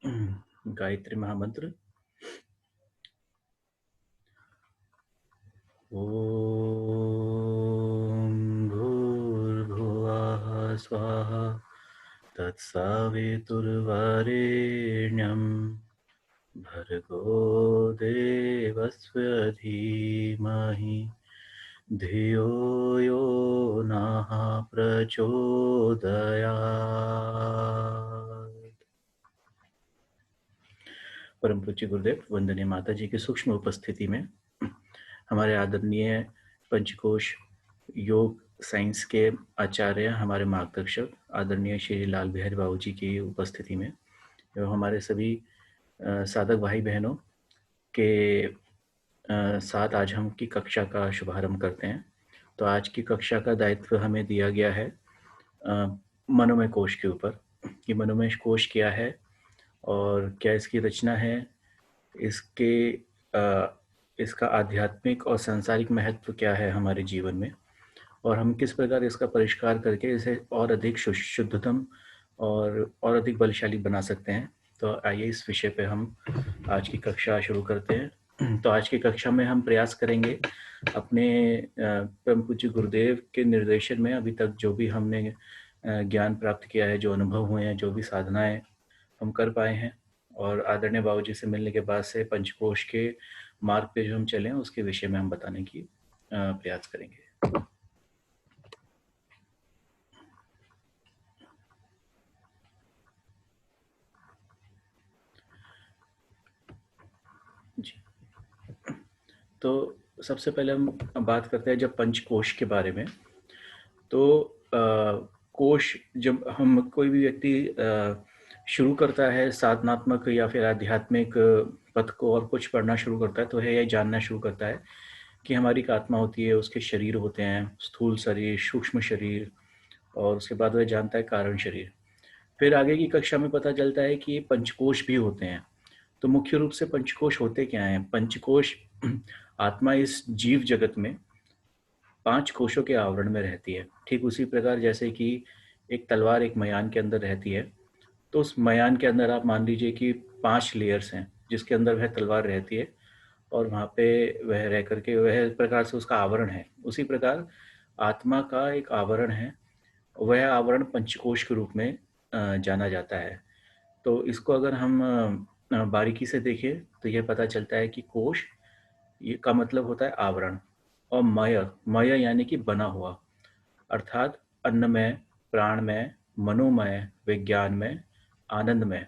गायत्री महामंत्र। ओम भूर्भुवः स्वाहा तत्सवितुर्वरेण्यं भर्गो देवस्य धीमहि धियो यो नः प्रचोदयात्। परम पूज्य गुरुदेव, वंदनीय माता जी की सूक्ष्म उपस्थिति में हमारे आदरणीय पंचकोश योग साइंस के आचार्य, हमारे मार्गदर्शक आदरणीय श्री लाल बिहारी बाबू जी की उपस्थिति में एवं हमारे सभी साधक भाई बहनों के साथ आज हम की कक्षा का शुभारंभ करते हैं। तो आज की कक्षा का दायित्व हमें दिया गया है मनोमय कोश के ऊपर कि मनोमय कोश क्या है और क्या इसकी रचना है, इसके इसका आध्यात्मिक और सांसारिक महत्व क्या है हमारे जीवन में, और हम किस प्रकार इसका परिष्कार करके इसे और अधिक शुद्धतम और अधिक बलशाली बना सकते हैं। तो आइए इस विषय पे हम आज की कक्षा शुरू करते हैं। तो आज की कक्षा में हम प्रयास करेंगे अपने परम पूज्य गुरुदेव के निर्देशन में अभी तक जो भी हमने ज्ञान प्राप्त किया है, जो अनुभव हुए हैं, जो भी साधनाएं हम कर पाए हैं और आदरणीय बाबू जी से मिलने के बाद से पंचकोश के मार्ग पे जो हम चले उसके विषय में हम बताने की प्रयास करेंगे। जी, तो सबसे पहले हम बात करते हैं जब पंचकोश के बारे में। तो कोश, जब हम कोई भी व्यक्ति शुरू करता है साधनात्मक या फिर आध्यात्मिक पथ को और कुछ पढ़ना शुरू करता है तो है यह जानना शुरू करता है कि हमारी एक आत्मा होती है, उसके शरीर होते हैं, स्थूल शरीर, सूक्ष्म शरीर, और उसके बाद वह जानता है कारण शरीर। फिर आगे की कक्षा में पता चलता है कि ये पंचकोश भी होते हैं। तो मुख्य रूप से पंचकोश होते क्या हैं? पंचकोश आत्मा इस जीव जगत में 5 कोशों के आवरण में रहती है। ठीक उसी प्रकार जैसे कि एक तलवार एक मयान के अंदर रहती है, तो उस मयान के अंदर आप मान लीजिए कि 5 लेयर्स हैं जिसके अंदर वह तलवार रहती है और वहाँ पे वह रह करके वह प्रकार से उसका आवरण है। उसी प्रकार आत्मा का एक आवरण है, वह आवरण पंचकोश के रूप में जाना जाता है। तो इसको अगर हम बारीकी से देखें तो यह पता चलता है कि कोश ये का मतलब होता है आवरण, और मय, मय यानी कि बना हुआ, अर्थात अन्नमय, प्राणमय, मनोमय, विज्ञानमय, आनंदमय।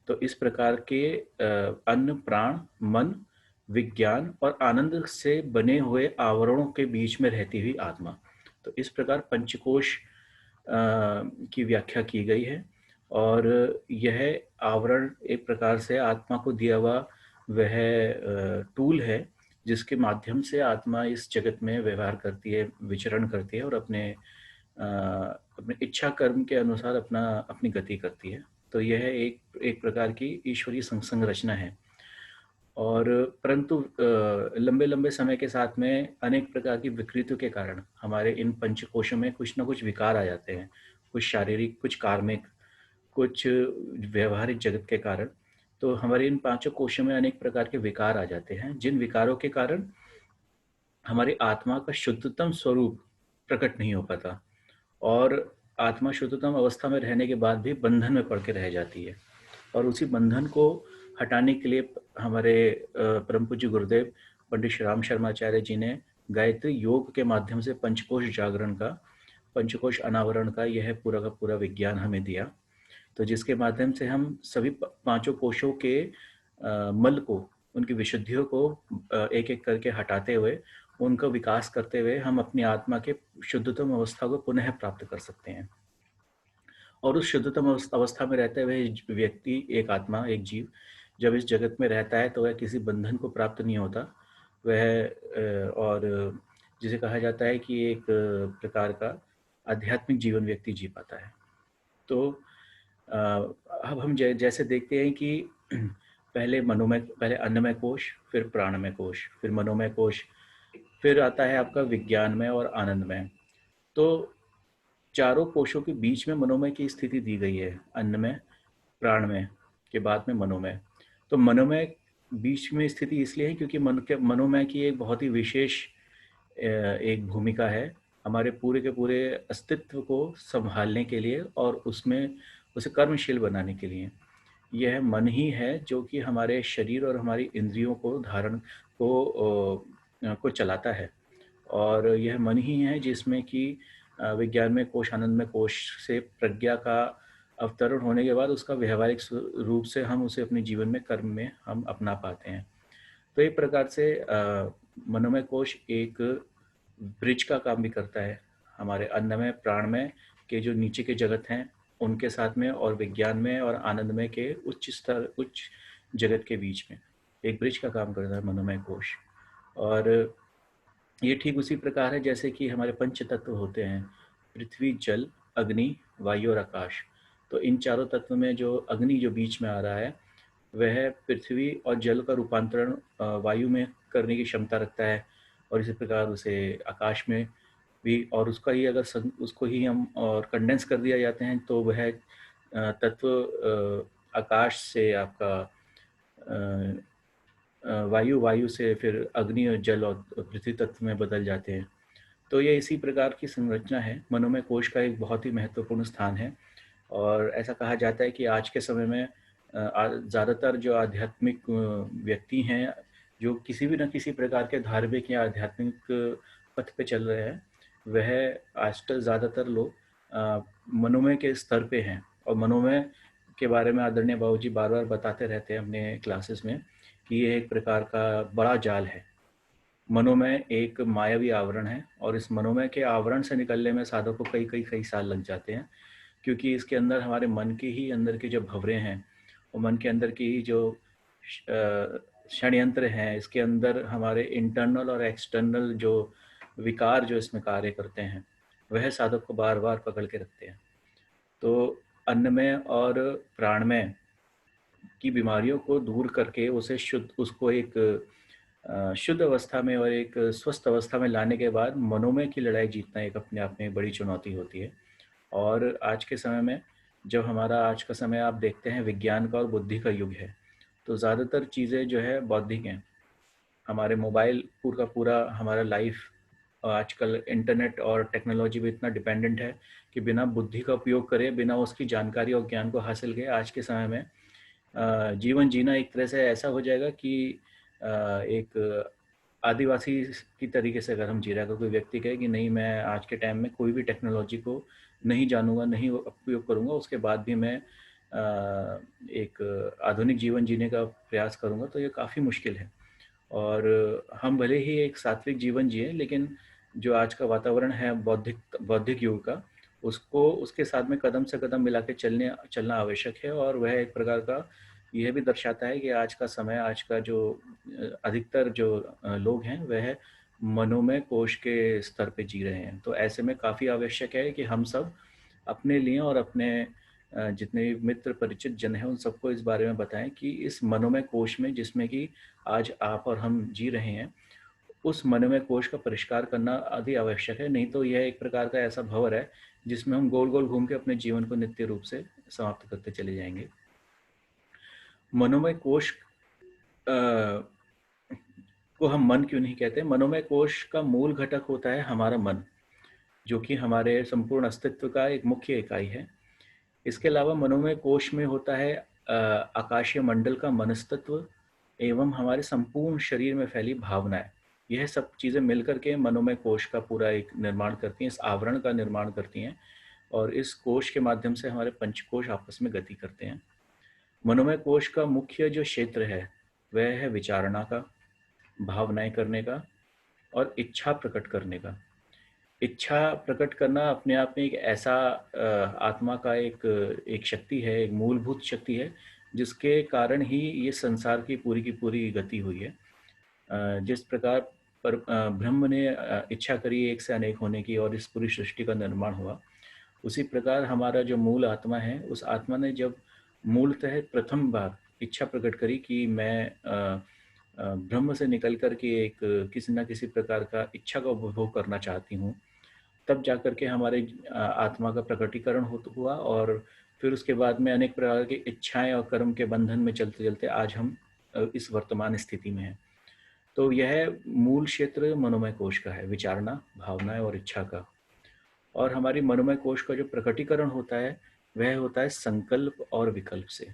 तो इस प्रकार के अन्न, प्राण, मन, विज्ञान और आनंद से बने हुए आवरणों के बीच में रहती हुई आत्मा। तो इस प्रकार पंचकोश की व्याख्या की गई है, और यह आवरण एक प्रकार से आत्मा को दिया हुआ वह टूल है जिसके माध्यम से आत्मा इस जगत में व्यवहार करती है, विचरण करती है और अपने इच्छा कर्म के अनुसार अपनी गति करती है। तो यह एक प्रकार की ईश्वरीय संरचना है। और परंतु लंबे लंबे समय के साथ में अनेक प्रकार की विकृतियों के कारण हमारे इन पंचकोशों में कुछ ना कुछ विकार आ जाते हैं, कुछ शारीरिक, कुछ कार्मिक, कुछ व्यवहारिक जगत के कारण। तो हमारे इन पांचों कोशों में अनेक प्रकार के विकार आ जाते हैं, जिन विकारों के कारण हमारी आत्मा का शुद्धतम स्वरूप प्रकट नहीं हो पाता, और आत्मा शुद्धतम अवस्था में रहने के बाद भी बंधन में पड़ के रह जाती है। और उसी बंधन को हटाने के लिए हमारे परम पूज्य गुरुदेव पंडित श्री राम शर्माचार्य जी ने गायत्री योग के माध्यम से पंचकोश जागरण का, पंचकोश अनावरण का यह पूरा का पूरा विज्ञान हमें दिया। तो जिसके माध्यम से हम सभी पांचों कोशों के मल को, उनकी विशुद्धियों को एक एक करके हटाते हुए, उनका विकास करते हुए हम अपनी आत्मा के शुद्धतम अवस्था को पुनः प्राप्त कर सकते हैं। और उस शुद्धतम अवस्था में रहते हुए व्यक्ति, एक आत्मा, एक जीव जब इस जगत में रहता है तो वह किसी बंधन को प्राप्त नहीं होता। वह और जिसे कहा जाता है कि एक प्रकार का आध्यात्मिक जीवन व्यक्ति जी पाता है। तो अब हम जैसे देखते हैं कि पहले मनोमय, पहले अन्नमय कोश, फिर प्राणमय कोश, फिर मनोमय कोश, फिर आता है आपका विज्ञानमय और आनंदमय। तो चारों कोशों के बीच में मनोमय की स्थिति दी गई है, अन्नमय, प्राणमय के बाद में मनोमय। तो मनोमय बीच में स्थिति इसलिए है क्योंकि मनोमय की एक बहुत ही विशेष एक भूमिका है हमारे पूरे के पूरे अस्तित्व को संभालने के लिए और उसमें उसे कर्मशील बनाने के लिए। यह मन ही है जो कि हमारे शरीर और हमारी इंद्रियों को धारण को चलाता है। और यह मन ही है जिसमें कि विज्ञान में कोश आनंद में कोश से प्रज्ञा का अवतरण होने के बाद उसका व्यवहारिक रूप से हम उसे अपने जीवन में कर्म में हम अपना पाते हैं। तो एक प्रकार से मनोमय कोश एक ब्रिज का काम भी करता है हमारे अन्नमय प्राणमय के जो नीचे के जगत हैं उनके साथ में और विज्ञान में और आनंदमय के उच्च जगत के बीच में एक ब्रिज का काम करता है मनोमय कोश। और ये ठीक उसी प्रकार है जैसे कि हमारे पंच तत्व होते हैं, पृथ्वी, जल, अग्नि, वायु और आकाश। तो इन चारों तत्व में जो अग्नि जो बीच में आ रहा है वह पृथ्वी और जल का रूपांतरण वायु में करने की क्षमता रखता है और इसी प्रकार उसे आकाश में भी, और उसका ही अगर उसको ही हम और कंडेंस कर दिया जाते हैं तो वह तत्व आकाश से आपका वायु से फिर अग्नि और जल और पृथ्वी तत्व में बदल जाते हैं। तो ये इसी प्रकार की संरचना है। मनोमय कोश का एक बहुत ही महत्वपूर्ण स्थान है और ऐसा कहा जाता है कि आज के समय में ज़्यादातर जो आध्यात्मिक व्यक्ति हैं जो किसी भी न किसी प्रकार के धार्मिक या आध्यात्मिक पथ पे चल रहे हैं, वह आजकल ज़्यादातर लोग मनोमय के स्तर पे हैं। और मनोमय के बारे में आदरणीय बाबूजी बार बार बताते रहते हैं अपने क्लासेस में कि ये एक प्रकार का बड़ा जाल है। मनोमय एक मायावी आवरण है और इस मनोमय के आवरण से निकलने में साधक को कई कई कई साल लग जाते हैं, क्योंकि इसके अंदर हमारे मन के ही अंदर के जो भंवरे हैं और मन के अंदर की ही जो षड्यंत्र हैं, इसके अंदर हमारे इंटरनल और एक्सटर्नल जो विकार जो इसमें कार्य करते हैं वह साधक को बार बार पकड़ के रखते हैं। तो अन्नमय और प्राणमय की बीमारियों को दूर करके उसे उसको एक शुद्ध अवस्था में और एक स्वस्थ अवस्था में लाने के बाद मनोमय की लड़ाई जीतना एक अपने आप में एक बड़ी चुनौती होती है। और आज के समय में जब हमारा आज का समय आप देखते हैं विज्ञान का और बुद्धि का युग है, तो ज़्यादातर चीज़ें जो है बौद्धिक हैं। हमारे मोबाइल पूरा पूरा हमारा लाइफ आजकल इंटरनेट और टेक्नोलॉजी पे इतना डिपेंडेंट है कि बिना बुद्धि का उपयोग करे, बिना उसकी जानकारी और ज्ञान को हासिल किए आज के समय में जीवन जीना एक तरह से ऐसा हो जाएगा कि एक आदिवासी की तरीके से अगर हम जी रहे हैं, कोई व्यक्ति कहे कि नहीं मैं आज के टाइम में कोई भी टेक्नोलॉजी को नहीं जानूंगा, नहीं उपयोग करूंगा, उसके बाद भी मैं एक आधुनिक जीवन जीने का प्रयास करूंगा, तो ये काफ़ी मुश्किल है। और हम भले ही एक सात्विक जीवन जिए, लेकिन जो आज का वातावरण है बौद्धिक युग का, उसको उसके साथ में कदम से कदम मिला के चलना आवश्यक है। और वह एक प्रकार का यह भी दर्शाता है कि आज का समय, आज का जो अधिकतर जो लोग हैं वह मनोमय कोश के स्तर पे जी रहे हैं। तो ऐसे में काफ़ी आवश्यक है कि हम सब अपने लिए और अपने जितने भी मित्र परिचित जन हैं उन सबको इस बारे में बताएं कि इस मनोमय कोश में, जिसमें कि आज आप और हम जी रहे हैं, उस मनोमय कोश का परिष्कार करना अति आवश्यक है। नहीं तो यह एक प्रकार का ऐसा भंवर है जिसमें हम गोल गोल घूम के अपने जीवन को नित्य रूप से समाप्त करते चले जाएंगे। मनोमय कोश को हम मन क्यों नहीं कहते? मनोमय कोश का मूल घटक होता है हमारा मन, जो कि हमारे संपूर्ण अस्तित्व का एक मुख्य इकाई है। इसके अलावा मनोमय कोश में होता है आकाशीय मंडल का मनस्तत्व एवं हमारे संपूर्ण शरीर में फैली भावनाएं। यह सब चीज़ें मिलकर के मनोमय कोश का पूरा एक निर्माण करती हैं, इस आवरण का निर्माण करती हैं, और इस कोश के माध्यम से हमारे पंचकोश आपस में गति करते हैं। मनोमय कोश का मुख्य जो क्षेत्र है वह है विचारणा का, भावनाएं करने का और इच्छा प्रकट करने का। इच्छा प्रकट करना अपने आप में एक ऐसा आत्मा का एक शक्ति है, एक मूलभूत शक्ति है, जिसके कारण ही ये संसार की पूरी गति हुई है। जिस प्रकार पर ब्रह्म ने इच्छा करी एक से अनेक होने की और इस पूरी सृष्टि का निर्माण हुआ, उसी प्रकार हमारा जो मूल आत्मा है, उस आत्मा ने जब मूलतः प्रथम बार इच्छा प्रकट करी कि मैं ब्रह्म से निकल कर के एक किसी न किसी प्रकार का इच्छा का उपभोग करना चाहती हूँ, तब जाकर के हमारे आत्मा का प्रकटीकरण हुआ और फिर उसके बाद में अनेक प्रकार की इच्छाएं और कर्म के बंधन में चलते चलते आज हम इस वर्तमान स्थिति में हैं। तो यह मूल क्षेत्र मनोमय कोश का है, विचारणा, भावनाएं और इच्छा का। और हमारी मनोमय कोश का जो प्रकटीकरण होता है वह होता है संकल्प और विकल्प से।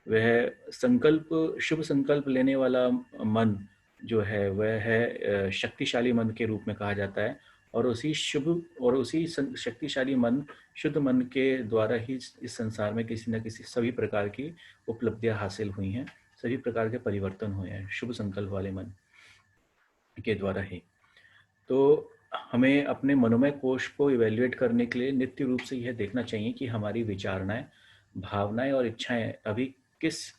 वह संकल्प, शुभ संकल्प लेने वाला मन जो है वह है शक्तिशाली मन के रूप में कहा जाता है। और उसी शुभ और उसी शक्तिशाली मन, शुद्ध मन के द्वारा ही इस संसार में किसी न किसी सभी प्रकार की उपलब्धियां हासिल हुई हैं, सभी प्रकार के परिवर्तन हुए हैं शुभ संकल्प वाले मन के द्वारा ही। तो हमें अपने मनोमय कोश को इवेल्युएट करने के लिए नित्य रूप से यह देखना चाहिए कि हमारी विचारणाएं, भावनाएं और इच्छाएं अभी किस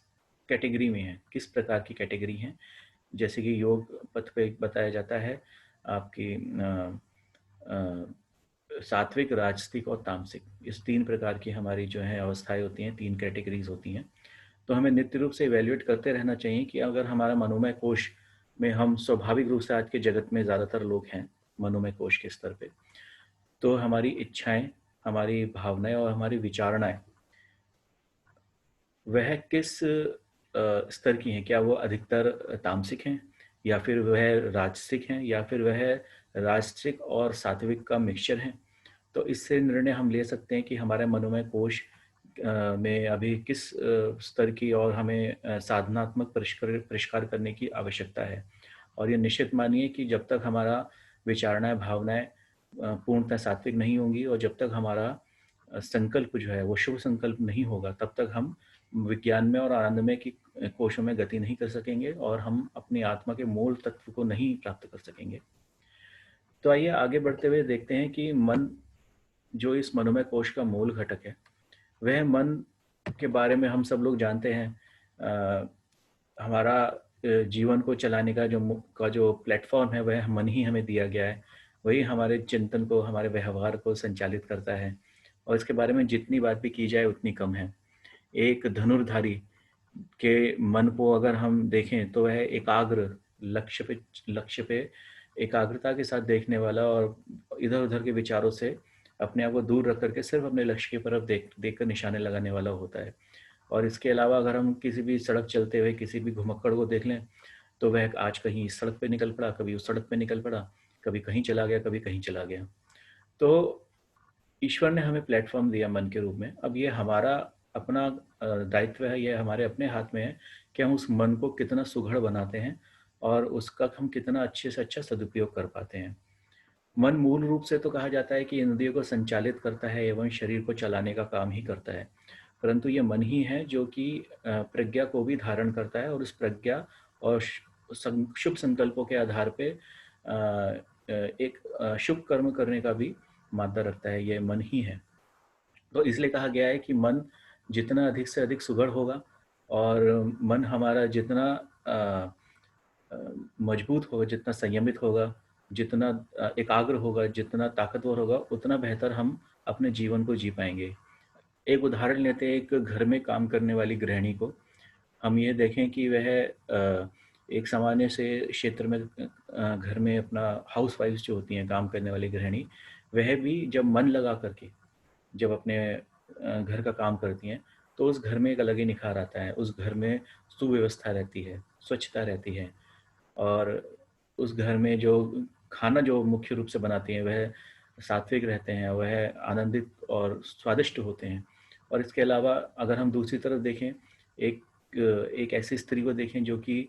कैटेगरी में हैं, किस प्रकार की कैटेगरी हैं। जैसे कि योग पथ पे बताया जाता है आपकी सात्विक, राजसिक और तामसिक, इस 3 प्रकार की हमारी जो है अवस्थाएं होती हैं, 3 कैटेगरीज होती हैं। तो हमें नित्य रूप से इवेल्युएट करते रहना चाहिए कि अगर हमारा मनोमय कोश में, हम स्वाभाविक रूप से आज के जगत में ज़्यादातर लोग हैं मनोमय कोश के स्तर पे, तो हमारी इच्छाएं, हमारी भावनाएं और हमारी विचारणाएं वह किस स्तर की हैं। क्या वो अधिकतर तामसिक हैं, या फिर वह राजसिक हैं, या फिर वह राजसिक और सात्विक का मिक्सचर हैं। तो इससे निर्णय हम ले सकते हैं कि हमारे मनोमय कोश में अभी किस स्तर की और हमें साधनात्मक परिष्कार करने की आवश्यकता है। और ये निश्चित मानिए कि जब तक हमारा विचारणाएं, भावनाएं पूर्णतः सात्विक नहीं होंगी और जब तक हमारा संकल्प जो है वो शुभ संकल्प नहीं होगा, तब तक हम विज्ञान में और आनंदमय की कोशों में गति नहीं कर सकेंगे और हम अपनी आत्मा के मूल तत्व को नहीं प्राप्त कर सकेंगे। तो आइए आगे बढ़ते हुए देखते हैं कि मन, जो इस मनोमय कोश का मूल घटक है, वह मन के बारे में हम सब लोग जानते हैं। हमारा जीवन को चलाने का जो प्लेटफॉर्म है वह मन ही हमें दिया गया है। वही हमारे चिंतन को, हमारे व्यवहार को संचालित करता है और इसके बारे में जितनी बात भी की जाए उतनी कम है। एक धनुर्धारी के मन को अगर हम देखें तो वह एकाग्र, लक्ष्य पे एकाग्रता के साथ देखने वाला और इधर उधर के विचारों से अपने आप को दूर रख करके सिर्फ अपने लक्ष्य की तरफ देख कर निशाने लगाने वाला होता है। और इसके अलावा अगर हम किसी भी सड़क चलते हुए किसी भी घुमक्कड़ को देख लें तो वह आज कहीं इस सड़क पे निकल पड़ा, कभी उस सड़क पे निकल पड़ा, कभी कहीं चला गया, कभी कहीं चला गया। तो ईश्वर ने हमें प्लेटफॉर्म दिया मन के रूप में। अब ये हमारा अपना दायित्व है, ये हमारे अपने हाथ में है कि हम उस मन को कितना सुघड़ बनाते हैं और उसका हम कितना अच्छे से अच्छा सदुपयोग कर पाते हैं। मन मूल रूप से तो कहा जाता है कि इंद्रियों को संचालित करता है एवं शरीर को चलाने का काम ही करता है, परंतु ये मन ही है जो कि प्रज्ञा को भी धारण करता है और उस प्रज्ञा और शुभ संकल्पों के आधार पे एक शुभ कर्म करने का भी मादा रखता है। ये मन ही है। तो इसलिए कहा गया है कि मन जितना अधिक से अधिक सुघड़ होगा और मन हमारा जितना मजबूत होगा, जितना संयमित होगा, जितना एकाग्र होगा, जितना ताकतवर होगा, उतना बेहतर हम अपने जीवन को जी पाएंगे। एक उदाहरण लेते हैं एक घर में काम करने वाली गृहिणी को। हम ये देखें कि वह एक सामान्य से क्षेत्र में घर में अपना हाउस वाइफ जो होती हैं, काम करने वाली गृहिणी, वह भी जब मन लगा करके जब अपने घर का काम करती हैं तो उस घर में एक अलग ही निखार आता है। उस घर में सुव्यवस्था रहती है, स्वच्छता रहती है और उस घर में जो खाना जो मुख्य रूप से बनाती हैं वह सात्विक रहते हैं, वह आनंदित और स्वादिष्ट होते हैं। और इसके अलावा अगर हम दूसरी तरफ देखें, एक एक ऐसी स्त्री को देखें जो कि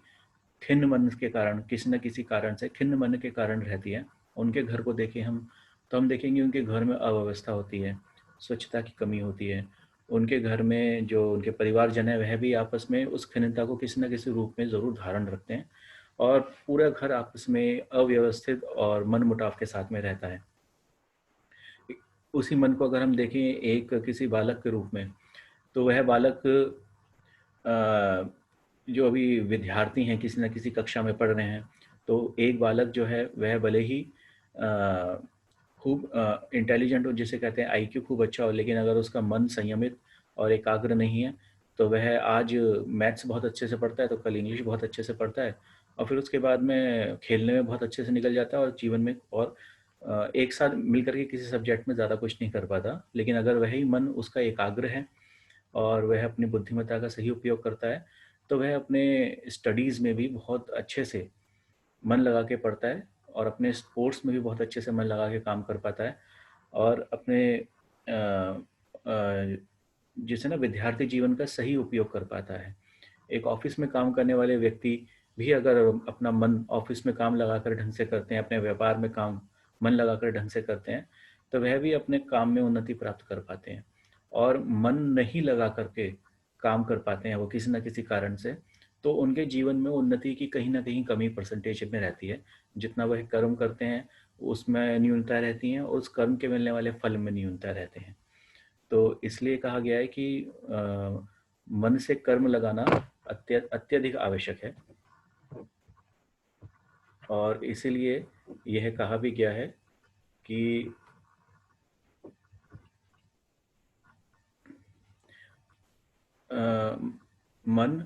खिन्न मन के कारण, किसी न किसी कारण से खिन्न मन के कारण रहती है, उनके घर को देखें हम, तो हम देखेंगे उनके घर में अव्यवस्था होती है, स्वच्छता की कमी होती है। उनके घर में जो उनके परिवारजन है वह भी आपस में उस खिन्नता को किसी न किसी रूप में ज़रूर धारण रखते हैं और पूरा घर आपस में अव्यवस्थित और मनमुटाव के साथ में रहता है। उसी मन को अगर हम देखें एक किसी बालक के रूप में, तो वह बालक जो अभी विद्यार्थी हैं, किसी न किसी कक्षा में पढ़ रहे हैं, तो एक बालक जो है वह भले ही खूब इंटेलिजेंट हो, जिसे कहते हैं आईक्यू खूब अच्छा हो, लेकिन अगर उसका मन संयमित और एकाग्र नहीं है तो वह आज मैथ्स बहुत अच्छे से पढ़ता है तो कल इंग्लिश बहुत अच्छे से पढ़ता है और फिर उसके बाद में खेलने में बहुत अच्छे से निकल जाता है और जीवन में और एक साथ मिलकर के किसी सब्जेक्ट में ज़्यादा कुछ नहीं कर पाता, लेकिन अगर वही मन उसका एकाग्र है और वह अपनी बुद्धिमत्ता का सही उपयोग करता है, तो वह अपने स्टडीज़ में भी बहुत अच्छे से मन लगा के पढ़ता है और अपने स्पोर्ट्स में भी बहुत अच्छे से मन लगा के काम कर पाता है और अपने जिसे ना विद्यार्थी जीवन का सही उपयोग कर पाता है। एक ऑफिस में काम करने वाले व्यक्ति भी अगर अपना मन ऑफिस में काम लगाकर ढंग से करते हैं, अपने व्यापार में काम मन लगाकर ढंग से करते हैं, तो वह भी अपने काम में उन्नति प्राप्त कर पाते हैं। और मन नहीं लगा करके काम कर पाते हैं वो किसी न किसी कारण से, तो उनके जीवन में उन्नति की कहीं न कहीं कमी परसेंटेज में रहती है। जितना वह कर्म करते हैं, उसमें न्यूनता रहती है और उस कर्म के मिलने वाले फल में न्यूनता रहते हैं। तो इसलिए कहा गया है कि मन से कर्म लगाना अत्यधिक आवश्यक है और इसीलिए यह कहा भी गया है कि मन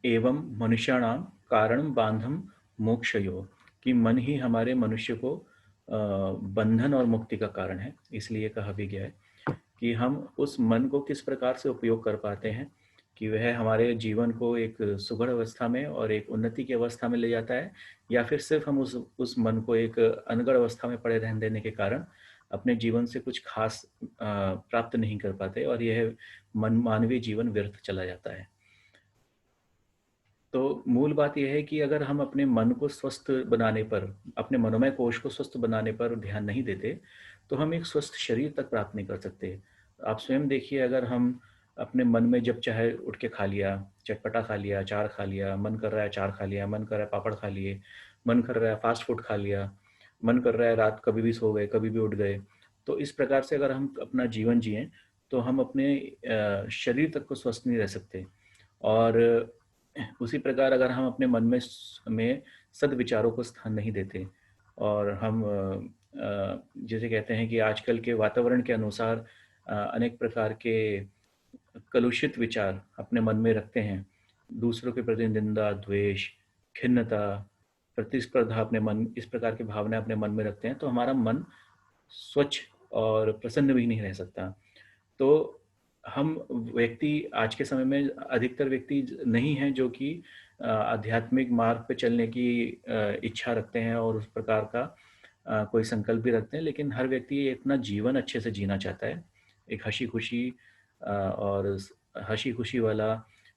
एवं मनुष्याणाम कारण बांधम मोक्षयो, कि मन ही हमारे मनुष्य को बंधन और मुक्ति का कारण है। इसलिए कहा भी गया है कि हम उस मन को किस प्रकार से उपयोग कर पाते हैं कि वह हमारे जीवन को एक सुगढ़ अवस्था में और एक उन्नति की अवस्था में ले जाता है, या फिर सिर्फ हम उस मन को एक अनगढ़ अवस्था में पड़े रहने देने के कारण अपने जीवन से कुछ खास प्राप्त नहीं कर पाते और यह मानवीय जीवन व्यर्थ चला जाता है। तो मूल बात यह है कि अगर हम अपने मन को स्वस्थ बनाने पर, अपने मनोमय कोश को स्वस्थ बनाने पर ध्यान नहीं देते, तो हम एक स्वस्थ शरीर तक प्राप्त नहीं कर सकते। आप स्वयं देखिए, अगर हम अपने मन में जब चाहे उठ के खा लिया, चटपटा खा लिया, अचार खा लिया, मन कर रहा है अचार खा लिया, मन कर रहा है पापड़ खा लिए, मन कर रहा है फास्ट फूड खा लिया, मन कर रहा है रात कभी भी सो गए, कभी भी उठ गए। तो इस प्रकार से अगर हम अपना जीवन जिएँ, तो हम अपने शरीर तक को स्वस्थ नहीं रह सकते। और उसी प्रकार अगर हम अपने मन में सद्विचारों को स्थान नहीं देते और हम जिसे कहते हैं कि आजकल के वातावरण के अनुसार अनेक प्रकार के कलुषित विचार अपने मन में रखते हैं, दूसरों के प्रति निंदा, द्वेष, खिन्नता, प्रतिस्पर्धा, अपने मन इस प्रकार की भावना अपने मन में रखते हैं, तो हमारा मन स्वच्छ और प्रसन्न भी नहीं रह सकता। तो हम व्यक्ति आज के समय में अधिकतर व्यक्ति नहीं हैं जो कि आध्यात्मिक मार्ग पे चलने की इच्छा रखते हैं और उस प्रकार का कोई संकल्प भी रखते हैं, लेकिन हर व्यक्ति अपना जीवन अच्छे से जीना चाहता है, एक हंसी खुशी और हंसी खुशी वाला,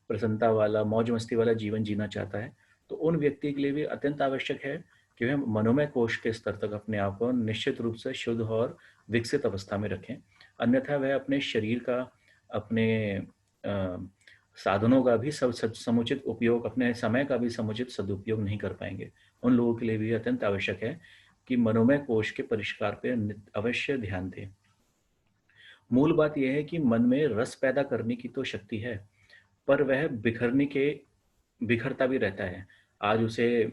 प्रसन्नता वाला, मौज मस्ती वाला जीवन जीना चाहता है। तो उन व्यक्ति के लिए भी अत्यंत आवश्यक है कि वह मनोमय कोश के स्तर तक अपने आप को निश्चित रूप से शुद्ध और विकसित अवस्था में रखें। अन्यथा वह अपने शरीर का, अपने साधनों का भी समुचित उपयोग, अपने समय का भी समुचित सदुपयोग नहीं कर पाएंगे। उन लोगों के लिए भी अत्यंत आवश्यक है कि मनोमय कोश के परिष्कार पे अवश्य ध्यान दें। मूल बात यह है कि मन में रस पैदा करने की तो शक्ति है, पर वह बिखरता भी रहता है। आज उसे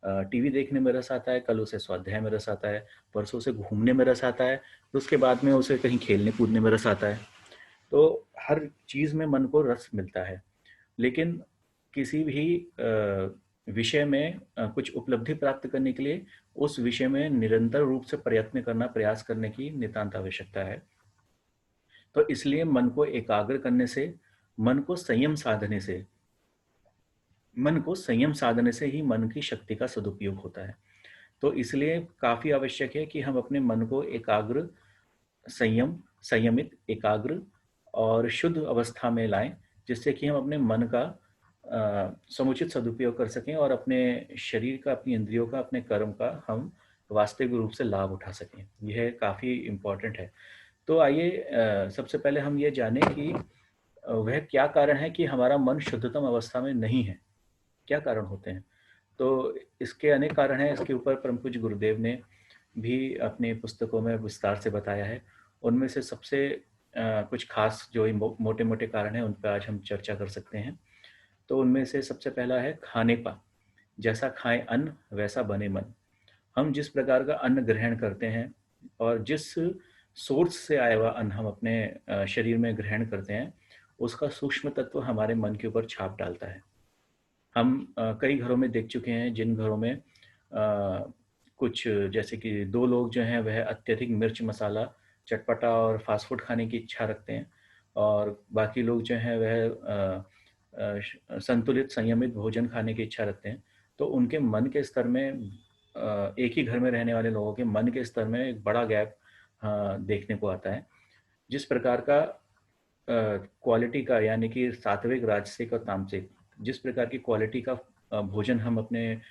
टीवी देखने में रस आता है, कल उसे स्वाध्याय में रस आता है, परसों उसे घूमने में रस आता है, तो उसके बाद में उसे कहीं खेलने कूदने में रस आता है। तो हर चीज़ में मन को रस मिलता है, लेकिन किसी भी विषय में कुछ उपलब्धि प्राप्त करने के लिए उस विषय में निरंतर रूप से प्रयत्न करना, प्रयास करने की नितांत आवश्यकता है। तो इसलिए मन को एकाग्र करने से, मन को संयम साधने से मन को संयम साधने से ही मन की शक्ति का सदुपयोग होता है। तो इसलिए काफ़ी आवश्यक है कि हम अपने मन को एकाग्र, संयमित, एकाग्र और शुद्ध अवस्था में लाएं, जिससे कि हम अपने मन का समुचित सदुपयोग कर सकें और अपने शरीर का, अपनी इंद्रियों का, अपने कर्म का हम वास्तविक रूप से लाभ उठा सकें। यह काफ़ी इम्पोर्टेंट है। तो आइए सबसे पहले हम ये जानें कि वह क्या कारण है कि हमारा मन शुद्धतम अवस्था में नहीं है, क्या कारण होते हैं। तो इसके अनेक कारण हैं, इसके ऊपर परम पूज्य गुरुदेव ने भी अपनी पुस्तकों में विस्तार से बताया है। उनमें से सबसे कुछ खास जो मोटे मोटे कारण हैं उन पर आज हम चर्चा कर सकते हैं। तो उनमें से सबसे पहला है खाने का। जैसा खाएं अन्न वैसा बने मन। हम जिस प्रकार का अन्न ग्रहण करते हैं और जिस सोर्स से आया हुआ अन्न हम अपने शरीर में ग्रहण करते हैं, उसका सूक्ष्म तत्व हमारे मन के ऊपर छाप डालता है। हम कई घरों में देख चुके हैं जिन घरों में कुछ जैसे कि 2 लोग जो हैं वह अत्यधिक मिर्च मसाला, चटपटा और फ़ास्ट फ़ूड खाने की इच्छा रखते हैं और बाकी लोग जो हैं वह संतुलित संयमित भोजन खाने की इच्छा रखते हैं। तो उनके मन के स्तर में एक ही घर में रहने वाले लोगों के मन के स्तर में एक बड़ा गैप देखने को आता है। जिस प्रकार का क्वालिटी का यानी कि सात्विक, राजसिक और तामसिक जिस प्रकार की क्वालिटी का भोजन हम अपने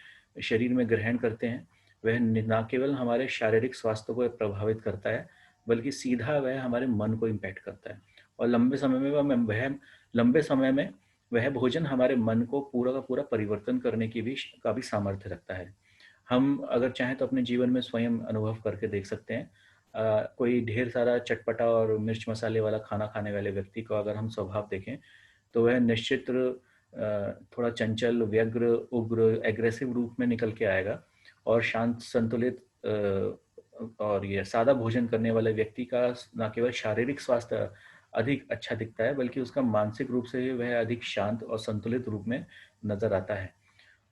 शरीर में ग्रहण करते हैं, वह ना केवल हमारे शारीरिक स्वास्थ्य को प्रभावित करता है, बल्कि सीधा वह हमारे मन को इम्पैक्ट करता है और लंबे समय में वह भोजन हमारे मन को पूरा का पूरा परिवर्तन करने की भी का भी सामर्थ्य रखता है। हम अगर चाहें तो अपने जीवन में स्वयं अनुभव करके देख सकते हैं। कोई ढेर सारा चटपटा और मिर्च मसाले वाला खाना खाने वाले व्यक्ति को अगर हम स्वभाव देखें, तो वह निश्चित थोड़ा चंचल, व्यग्र, उग्र, एग्रेसिव रूप में निकल के आएगा और शांत, संतुलित और ये सादा भोजन करने वाले व्यक्ति का ना केवल शारीरिक स्वास्थ्य अधिक अच्छा दिखता है, बल्कि उसका मानसिक रूप से वह अधिक शांत और संतुलित रूप में नज़र आता है।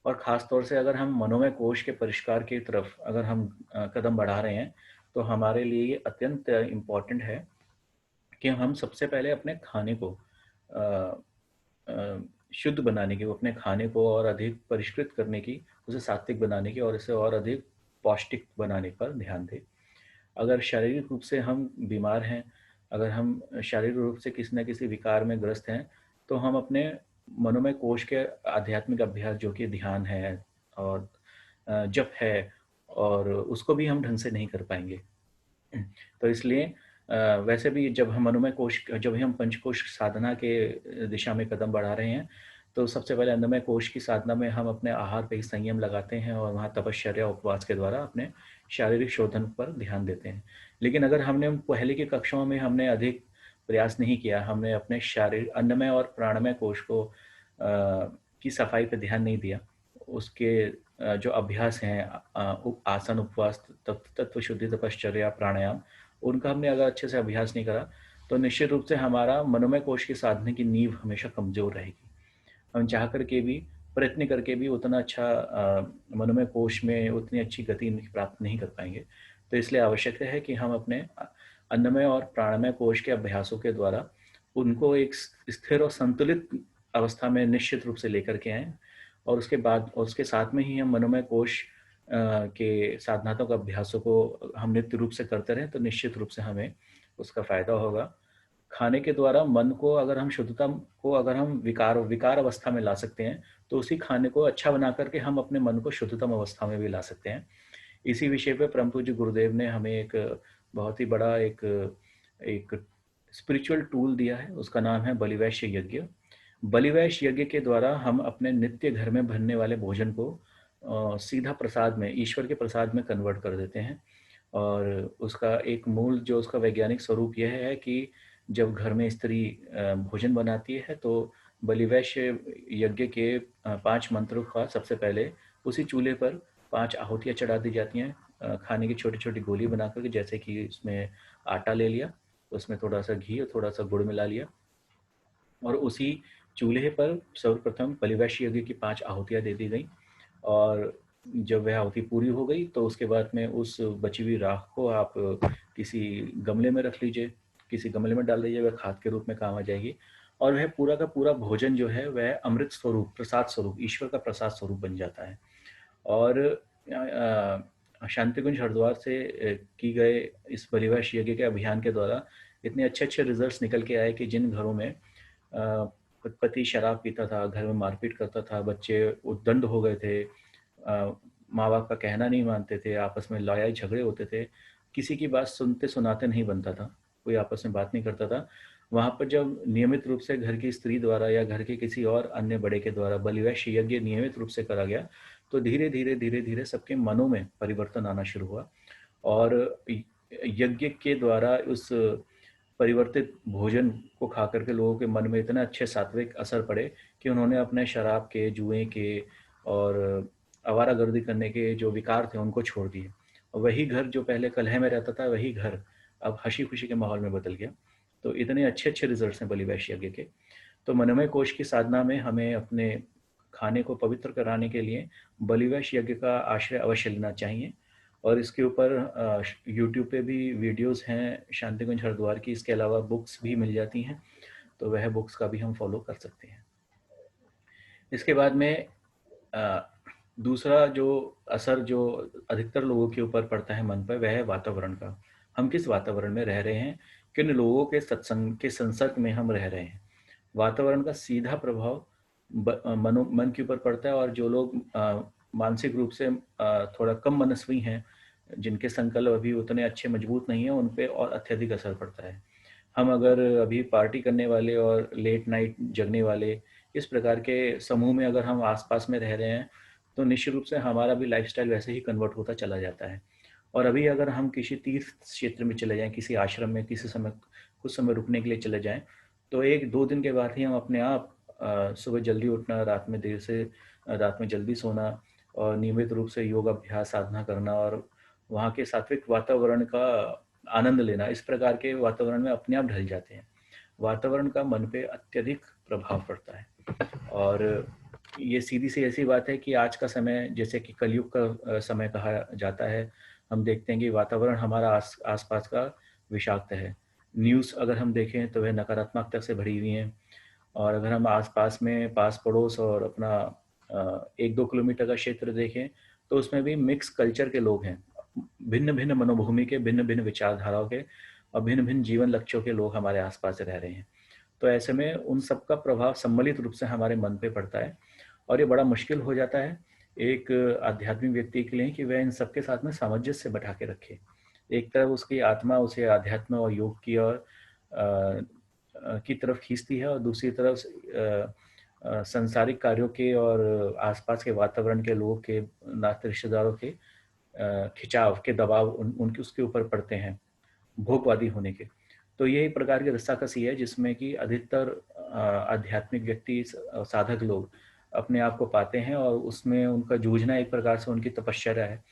और ख़ास तौर से अगर हम मनोमय कोश के परिष्कार की तरफ अगर हम कदम बढ़ा रहे हैं, तो हमारे लिए ये अत्यंत इम्पोर्टेंट है कि हम सबसे पहले अपने खाने को अ शुद्ध बनाने की, वो अपने खाने को और अधिक परिष्कृत करने की, उसे सात्विक बनाने की और इसे और अधिक पौष्टिक बनाने पर ध्यान दें। अगर शारीरिक रूप से हम बीमार हैं, अगर हम शारीरिक रूप से किसी न किसी विकार में ग्रस्त हैं, तो हम अपने मनोमय कोश के आध्यात्मिक अभ्यास जो कि ध्यान है और जप है और उसको भी हम ढंग से नहीं कर पाएँगे। तो इसलिए वैसे भी जब भी हम पंचकोश साधना के दिशा में कदम बढ़ा रहे हैं, तो सबसे पहले अन्नमय कोश की साधना में हम अपने आहार पे ही संयम लगाते हैं और वहाँ तपश्चर्या, उपवास के द्वारा अपने शारीरिक शोधन पर ध्यान देते हैं। लेकिन अगर हमने पहले की कक्षाओं में हमने अधिक प्रयास नहीं किया, हमने अपने अन्नमय और प्राणमय कोश को की सफाई पे ध्यान नहीं दिया, उसके जो अभ्यास हैं आसन, उपवास, तत्व शुद्धि, तपश्चर्या, प्राणायाम, उनका हमने अगर अच्छे से अभ्यास नहीं करा, तो निश्चित रूप से हमारा मनोमय कोश की साधने की नींव हमेशा कमज़ोर रहेगी। हम चाह करके भी, प्रयत्न करके भी उतना अच्छा मनोमय कोश में उतनी अच्छी गति प्राप्त नहीं कर पाएँगे। तो इसलिए आवश्यक है कि हम अपने अन्नमय और प्राणमय कोश के अभ्यासों के द्वारा उनको एक स्थिर और संतुलित अवस्था में निश्चित रूप से लेकर के आएँ और उसके बाद और उसके साथ में ही हम मनोमय कोश के साधनात्मक अभ्यासों को हम नित्य रूप से करते रहें, तो निश्चित रूप से हमें उसका फ़ायदा होगा। खाने के द्वारा मन को अगर हम शुद्धता को अगर हम विकार अवस्था में ला सकते हैं, तो उसी खाने को अच्छा बना कर के हम अपने मन को शुद्धतम अवस्था में भी ला सकते हैं। इसी विषय पे परम पूज्य गुरुदेव ने हमें एक बहुत ही बड़ा एक एक स्पिरिचुअल टूल दिया है, उसका नाम है बलिवैश्य यज्ञ। बलिवैश्य यज्ञ के द्वारा हम अपने नित्य घर में बनने वाले भोजन को सीधा प्रसाद में, ईश्वर के प्रसाद में कन्वर्ट कर देते हैं और उसका एक मूल जो उसका वैज्ञानिक स्वरूप यह है कि जब घर में स्त्री भोजन बनाती है, तो बलिवैश्य यज्ञ के 5 मंत्रों का सबसे पहले उसी चूल्हे पर 5 आहुतियाँ चढ़ा दी जाती हैं। खाने की छोटी-छोटी गोली बना कर के, जैसे कि उसमें आटा ले लिया, उसमें थोड़ा-सा घी और थोड़ा-सा गुड़ मिला लिया और उसी चूल्हे पर सर्वप्रथम बलिवैश्य यज्ञ की 5 आहुतियाँ दे दी गईं और जब वह आहुति पूरी हो गई, तो उसके बाद में उस बची हुई राख को आप किसी गमले में रख लीजिए, किसी गमले में डाल दीजिए, वह खाद के रूप में काम आ जाएगी और वह पूरा का पूरा भोजन जो है वह अमृत स्वरूप, प्रसाद स्वरूप, ईश्वर का प्रसाद स्वरूप बन जाता है। और शांतिकुंज हरिद्वार से की गए इस बलिवैश्य यज्ञ के अभियान के द्वारा इतने अच्छे-अच्छे रिजल्ट्स निकल के आए कि जिन घरों में पति शराब पीता था, घर में मारपीट करता था, बच्चे उद्दंड हो गए थे, माँ-बाप का कहना नहीं मानते थे, आपस में लड़ाई झगड़े होते थे, किसी की बात सुनते सुनाते नहीं बनता था, कोई आपस में बात नहीं करता था। वहाँ पर जब नियमित रूप से घर की स्त्री द्वारा या घर के किसी और अन्य बड़े के द्वारा बलिवैश्य यज्ञ नियमित रूप से करा गया, तो धीरे-धीरे, धीरे-धीरे सबके मनों में परिवर्तन आना शुरू हुआ और यज्ञ के द्वारा उस परिवर्तित भोजन को खा कर के लोगों के मन में इतने अच्छे सात्विक असर पड़े कि उन्होंने अपने शराब के, जुए के और आवारागर्दी करने के जो विकार थे उनको छोड़ दिए। और वही घर जो पहले कलह में रहता था, वही घर अब हँसी-खुशी के माहौल में बदल गया। तो इतने अच्छे-अच्छे रिज़ल्ट्स हैं बलिवैश्य यज्ञ के। तो मनोमय कोश की साधना में हमें अपने खाने को पवित्र कराने के लिए बलिवैश्य यज्ञ का आश्रय अवश्य लेना चाहिए और इसके ऊपर यूट्यूब पे भी वीडियोस हैं शांतिकुंज हरिद्वार की। इसके अलावा बुक्स भी मिल जाती हैं, तो वह बुक्स का भी हम फॉलो कर सकते हैं। इसके बाद में दूसरा जो असर जो अधिकतर लोगों के ऊपर पड़ता है मन पर, वह है वातावरण का। हम किस वातावरण में रह रहे हैं, किन लोगों के सत्संग के संसर्ग में हम रह रहे हैं। वातावरण का सीधा प्रभाव मन के ऊपर पड़ता है, और जो लोग मानसिक रूप से थोड़ा कम मनस्वी हैं, जिनके संकल्प अभी उतने अच्छे मजबूत नहीं हैं, उन पे और अत्यधिक असर पड़ता है। हम अगर अभी पार्टी करने वाले और लेट नाइट जगने वाले इस प्रकार के समूह में अगर हम आसपास में रह रहे हैं, तो निश्चित रूप से हमारा भी लाइफस्टाइल वैसे ही कन्वर्ट होता चला जाता है। और अभी अगर हम किसी तीर्थ क्षेत्र में चले जाएं, किसी आश्रम में किसी समय कुछ समय रुकने के लिए चले जाएं, तो 1-2 दिन के बाद ही हम अपने आप सुबह जल्दी उठना, रात में जल्दी सोना और नियमित रूप से योग अभ्यास साधना करना और वहाँ के सात्विक वातावरण का आनंद लेना, इस प्रकार के वातावरण में अपने आप ढल जाते हैं। वातावरण का मन पे अत्यधिक प्रभाव पड़ता है। और ये सीधी सी ऐसी बात है कि आज का समय जैसे कि कलयुग का समय कहा जाता है। हम देखते हैं कि वातावरण हमारा आसपास का विषाक्त है। न्यूज़ अगर हम देखें तो वह नकारात्मकता से भरी हुई है। और अगर हम आसपास में पास पड़ोस और अपना 1-2 किलोमीटर का क्षेत्र देखें, तो उसमें भी मिक्स कल्चर के लोग हैं। भिन्न भिन्न मनोभूमि के, भिन्न भिन्न विचारधाराओं के और भिन्न भिन्न जीवन लक्ष्यों के लोग हमारे आसपास रह रहे हैं। तो ऐसे में उन सब का प्रभाव सम्मिलित रूप से हमारे मन पे पड़ता है, और ये बड़ा मुश्किल हो जाता है एक आध्यात्मिक व्यक्ति के लिए कि वह इन सबके साथ में सामंजस्य बैठा के रखे। एक तरफ उसकी आत्मा उसे आध्यात्म और योग की और की तरफ खींचती है, और दूसरी तरफ संसारिक कार्यों के और आसपास के वातावरण के लोगों के, नाते रिश्तेदारों के खिंचाव के दबाव उनके उसके ऊपर पड़ते हैं, भोगवादी होने के। तो ये एक प्रकार की रस्साकसी है जिसमें कि अधिकतर आध्यात्मिक व्यक्ति, साधक लोग अपने आप को पाते हैं, और उसमें उनका जूझना एक प्रकार से उनकी तपश्चर्या है।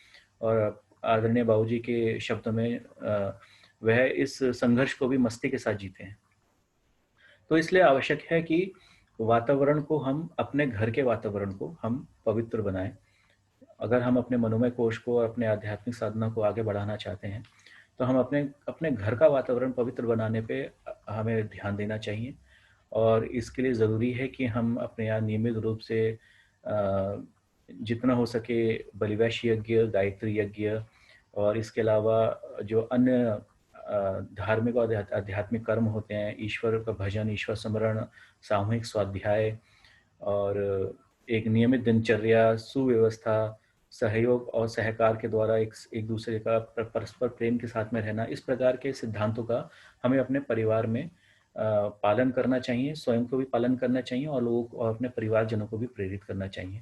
और आदरणीय बाबूजी के शब्दों में वह इस संघर्ष को भी मस्ती के साथ जीते हैं। तो इसलिए आवश्यक है कि वातावरण को हम, अपने घर के वातावरण को हम पवित्र बनाएं। अगर हम अपने मनोमय कोश को और अपने आध्यात्मिक साधना को आगे बढ़ाना चाहते हैं, तो हम अपने अपने घर का वातावरण पवित्र बनाने पे हमें ध्यान देना चाहिए। और इसके लिए ज़रूरी है कि हम अपने यहाँ नियमित रूप से जितना हो सके बलिवैश यज्ञ, गायत्री यज्ञ और इसके अलावा जो अन्य धार्मिक और आध्यात्मिक कर्म होते हैं, ईश्वर का भजन, ईश्वर स्मरण, सामूहिक स्वाध्याय और एक नियमित दिनचर्या, सुव्यवस्था, सहयोग और सहकार के द्वारा एक एक दूसरे का परस्पर प्रेम के साथ में रहना, इस प्रकार के सिद्धांतों का हमें अपने परिवार में पालन करना चाहिए, स्वयं को भी पालन करना चाहिए और लोगों को और अपने परिवारजनों को भी प्रेरित करना चाहिए।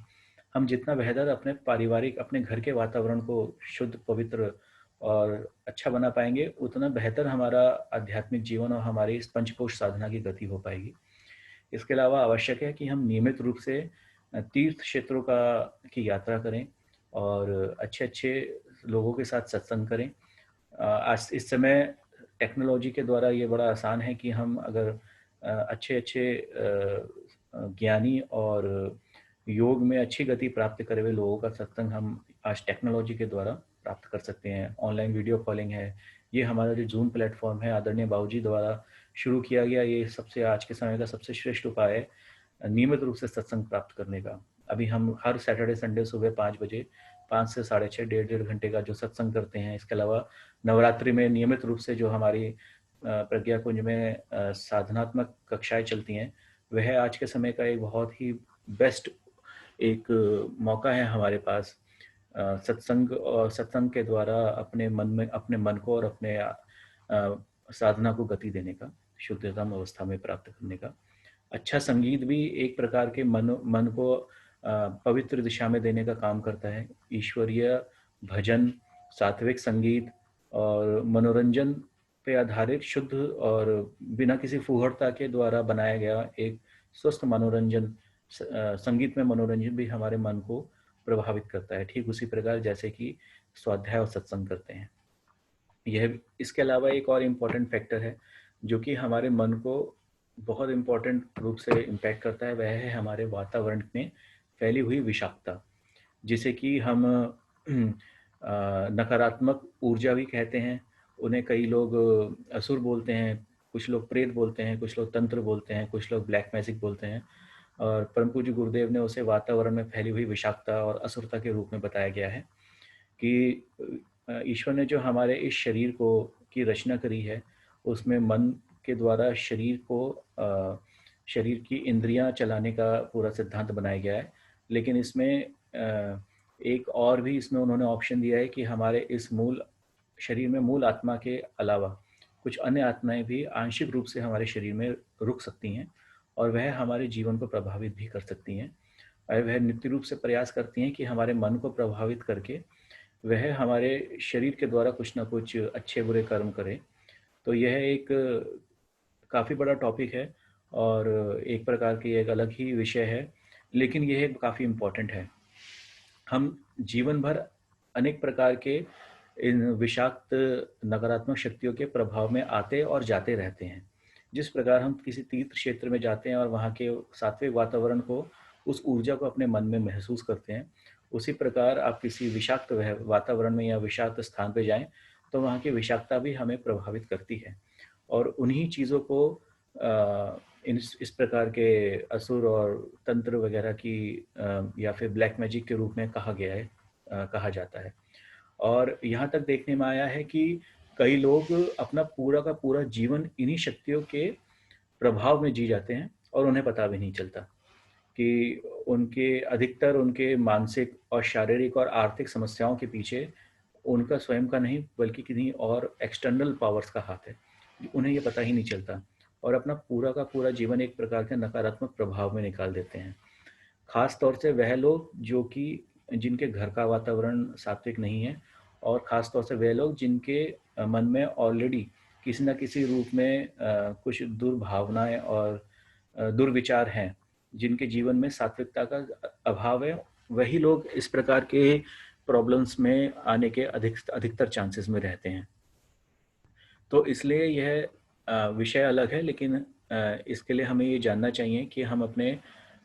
हम जितना बेहतर अपने पारिवारिक, अपने घर के वातावरण को शुद्ध, पवित्र और अच्छा बना पाएंगे, उतना बेहतर हमारा आध्यात्मिक जीवन और हमारी इस पंचकोश साधना की गति हो पाएगी। इसके अलावा आवश्यक है कि हम नियमित रूप से तीर्थ क्षेत्रों का की यात्रा करें और अच्छे-अच्छे लोगों के साथ सत्संग करें। आज इस समय टेक्नोलॉजी के द्वारा ये बड़ा आसान है कि हम अगर अच्छे-अच्छे ज्ञानी और योग में अच्छी गति प्राप्त करे हुए लोगों का सत्संग हम आज टेक्नोलॉजी के द्वारा प्राप्त कर सकते हैं। ऑनलाइन वीडियो कॉलिंग है, ये हमारा जो ज़ूम प्लेटफॉर्म है आदरणीय बाबूजी द्वारा शुरू किया गया, ये सबसे आज के समय का सबसे श्रेष्ठ उपाय है नियमित रूप से सत्संग प्राप्त करने का। अभी हम हर सैटरडे संडे सुबह 5 बजे 5 से 6:30 डेढ़ घंटे का जो सत्संग करते हैं। इसके अलावा नवरात्रि में नियमित रूप से जो हमारी प्रज्ञा कुंज में साधनात्मक कक्षाएं चलती हैं, वह आज के समय का एक बहुत ही बेस्ट एक मौका है हमारे पास सत्संग और सत्संग के द्वारा अपने मन में, अपने मन को और अपने साधना को गति देने का, शुद्धतम अवस्था में प्राप्त करने का। अच्छा संगीत भी एक प्रकार के मन को पवित्र दिशा में देने का काम करता है। ईश्वरीय भजन, सात्विक संगीत और मनोरंजन पे आधारित शुद्ध और बिना किसी फूहड़ता के द्वारा बनाया गया एक स्वस्थ मनोरंजन, संगीत में मनोरंजन भी हमारे मन को प्रभावित करता है, ठीक उसी प्रकार जैसे कि स्वाध्याय और सत्संग करते हैं। यह इसके अलावा एक और इम्पॉर्टेंट फैक्टर है जो कि हमारे मन को बहुत इम्पॉर्टेंट रूप से इम्पैक्ट करता है, वह है हमारे वातावरण में फैली हुई विषाक्तता। जिसे कि हम नकारात्मक ऊर्जा भी कहते हैं। उन्हें कई लोग असुर बोलते हैं, कुछ लोग प्रेत बोलते हैं, कुछ लोग तंत्र बोलते हैं, कुछ लोग ब्लैक मैजिक बोलते हैं। और परम पूज्य गुरुदेव ने उसे वातावरण में फैली हुई विषाक्तता और असुरता के रूप में बताया गया है कि ईश्वर ने जो हमारे इस शरीर को की रचना करी है, उसमें मन के द्वारा शरीर की इंद्रियां चलाने का पूरा सिद्धांत बनाया गया है। लेकिन इसमें एक और भी इसमें उन्होंने ऑप्शन दिया है कि हमारे इस मूल शरीर में मूल आत्मा के अलावा कुछ अन्य आत्माएं भी आंशिक रूप से हमारे शरीर में रुक सकती हैं और वह हमारे जीवन को प्रभावित भी कर सकती हैं। और वह नित्य रूप से प्रयास करती हैं कि हमारे मन को प्रभावित करके वह हमारे शरीर के द्वारा कुछ ना कुछ अच्छे बुरे कर्म करे। तो यह एक काफ़ी बड़ा टॉपिक है और एक प्रकार की एक अलग ही विषय है, लेकिन यह काफ़ी इम्पोर्टेंट है। हम जीवन भर अनेक प्रकार के इन विषाक्त नकारात्मक शक्तियों के प्रभाव में आते और जाते रहते हैं। जिस प्रकार हम किसी तीर्थ क्षेत्र में जाते हैं और वहाँ के सात्विक वातावरण को, उस ऊर्जा को अपने मन में महसूस करते हैं, उसी प्रकार आप किसी विषाक्त वातावरण में या विषाक्त स्थान पर जाएं तो वहाँ की विषाक्तता भी हमें प्रभावित करती है। और उन्हीं चीज़ों को इस प्रकार के असुर और तंत्र वगैरह की या फिर ब्लैक मैजिक के रूप में कहा गया है, कहा जाता है। और यहाँ तक देखने में आया है कि कई लोग अपना पूरा का पूरा जीवन इन्हीं शक्तियों के प्रभाव में जी जाते हैं और उन्हें पता भी नहीं चलता कि उनके मानसिक और शारीरिक और आर्थिक समस्याओं के पीछे उनका स्वयं का नहीं बल्कि किन्हीं और एक्सटर्नल पावर्स का हाथ है। उन्हें ये पता ही नहीं चलता और अपना पूरा का पूरा जीवन एक प्रकार के नकारात्मक प्रभाव में निकाल देते हैं। खास तौर से वह लोग जो कि जिनके घर का वातावरण सात्विक नहीं है और खास तौर से वह लोग जिनके मन में ऑलरेडी किसी न किसी रूप में कुछ दुर्भावनाएं और दुर्विचार हैं, जिनके जीवन में सात्विकता का अभाव है, वही लोग इस प्रकार के प्रॉब्लम्स में आने के अधिकतर चांसेस में रहते हैं। तो इसलिए यह विषय अलग है, लेकिन इसके लिए हमें ये जानना चाहिए कि हम अपने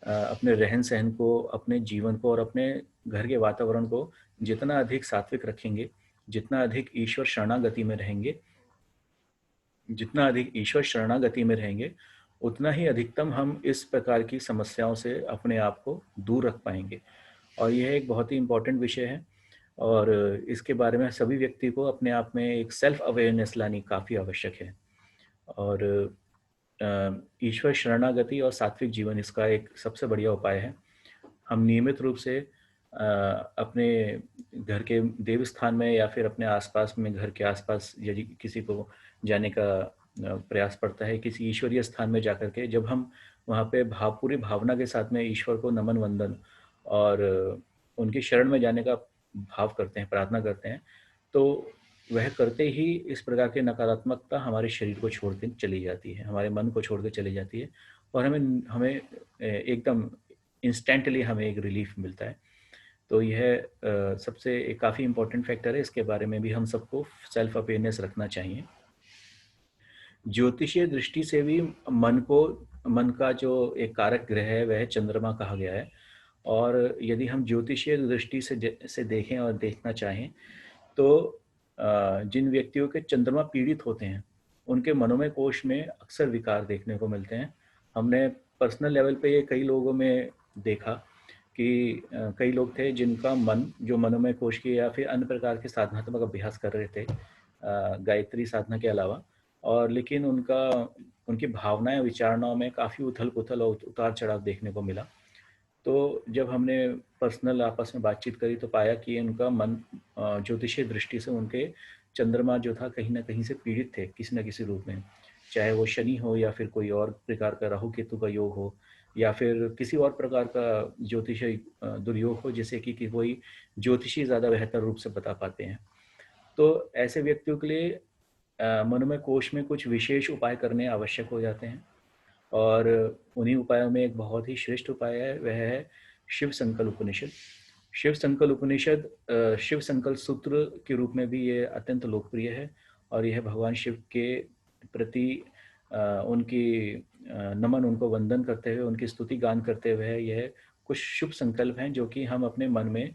रहन-सहन को, अपने जीवन को और अपने घर के वातावरण को जितना अधिक सात्विक रखेंगे, जितना अधिक ईश्वर शरणागति में रहेंगे, उतना ही अधिकतम हम इस प्रकार की समस्याओं से अपने आप को दूर रख पाएंगे। और यह एक बहुत ही इम्पोर्टेंट विषय है और इसके बारे में सभी व्यक्ति को अपने आप में एक सेल्फ अवेयरनेस लानी काफ़ी आवश्यक है। और ईश्वर शरणागति और सात्विक जीवन इसका एक सबसे बढ़िया उपाय है। हम नियमित रूप से अपने घर के देव स्थान में या फिर अपने आसपास में, घर के आसपास यदि किसी को जाने का प्रयास पड़ता है, किसी ईश्वरीय स्थान में जाकर के जब हम वहाँ पे पूरी भावना के साथ में ईश्वर को नमन वंदन और उनकी शरण में जाने का भाव करते हैं, प्रार्थना करते हैं, तो वह करते ही इस प्रकार की नकारात्मकता हमारे शरीर को छोड़ के चली जाती है, हमारे मन को छोड़ के चली जाती है और हमें हमें एकदम इंस्टेंटली हमें एक रिलीफ मिलता है। तो यह सबसे एक काफ़ी इम्पोर्टेंट फैक्टर है। इसके बारे में भी हम सबको सेल्फ अवेयरनेस रखना चाहिए। ज्योतिषीय दृष्टि से भी मन का जो एक कारक ग्रह है वह चंद्रमा कहा गया है। और यदि हम ज्योतिषीय दृष्टि से देखें और देखना चाहें तो जिन व्यक्तियों के चंद्रमा पीड़ित होते हैं उनके मनोमय कोश में अक्सर विकार देखने को मिलते हैं। हमने पर्सनल लेवल पे ये कई लोगों में देखा कि कई लोग थे जिनका मन जो मनोमय कोश की या फिर अन्य प्रकार के साधनात्मक अभ्यास कर रहे थे गायत्री साधना के अलावा, और लेकिन उनकी भावनाएं विचारणाओं में काफ़ी उथल पुथल और उतार चढ़ाव देखने को मिला। तो जब हमने पर्सनल आपस में बातचीत करी तो पाया कि उनका मन ज्योतिषीय दृष्टि से उनके चंद्रमा जो था कहीं ना कहीं से पीड़ित थे किसी न किसी रूप में, चाहे वो शनि हो या फिर कोई और प्रकार का राहु केतु का योग हो या फिर किसी और प्रकार का ज्योतिषीय दुर्योग हो, जैसे कि कोई ज्योतिषी ज़्यादा बेहतर रूप से बता पाते हैं। तो ऐसे व्यक्तियों के लिए मनोमय कोश में कुछ विशेष उपाय करने आवश्यक हो जाते हैं और उन्हीं उपायों में एक बहुत ही श्रेष्ठ उपाय है, वह है शिव संकल्प उपनिषद। शिव संकल्प सूत्र के रूप में भी ये अत्यंत लोकप्रिय है और यह भगवान शिव के प्रति उनकी नमन, उनको वंदन करते हुए, उनकी स्तुति गान करते हुए यह कुछ शुभ संकल्प हैं जो कि हम अपने मन में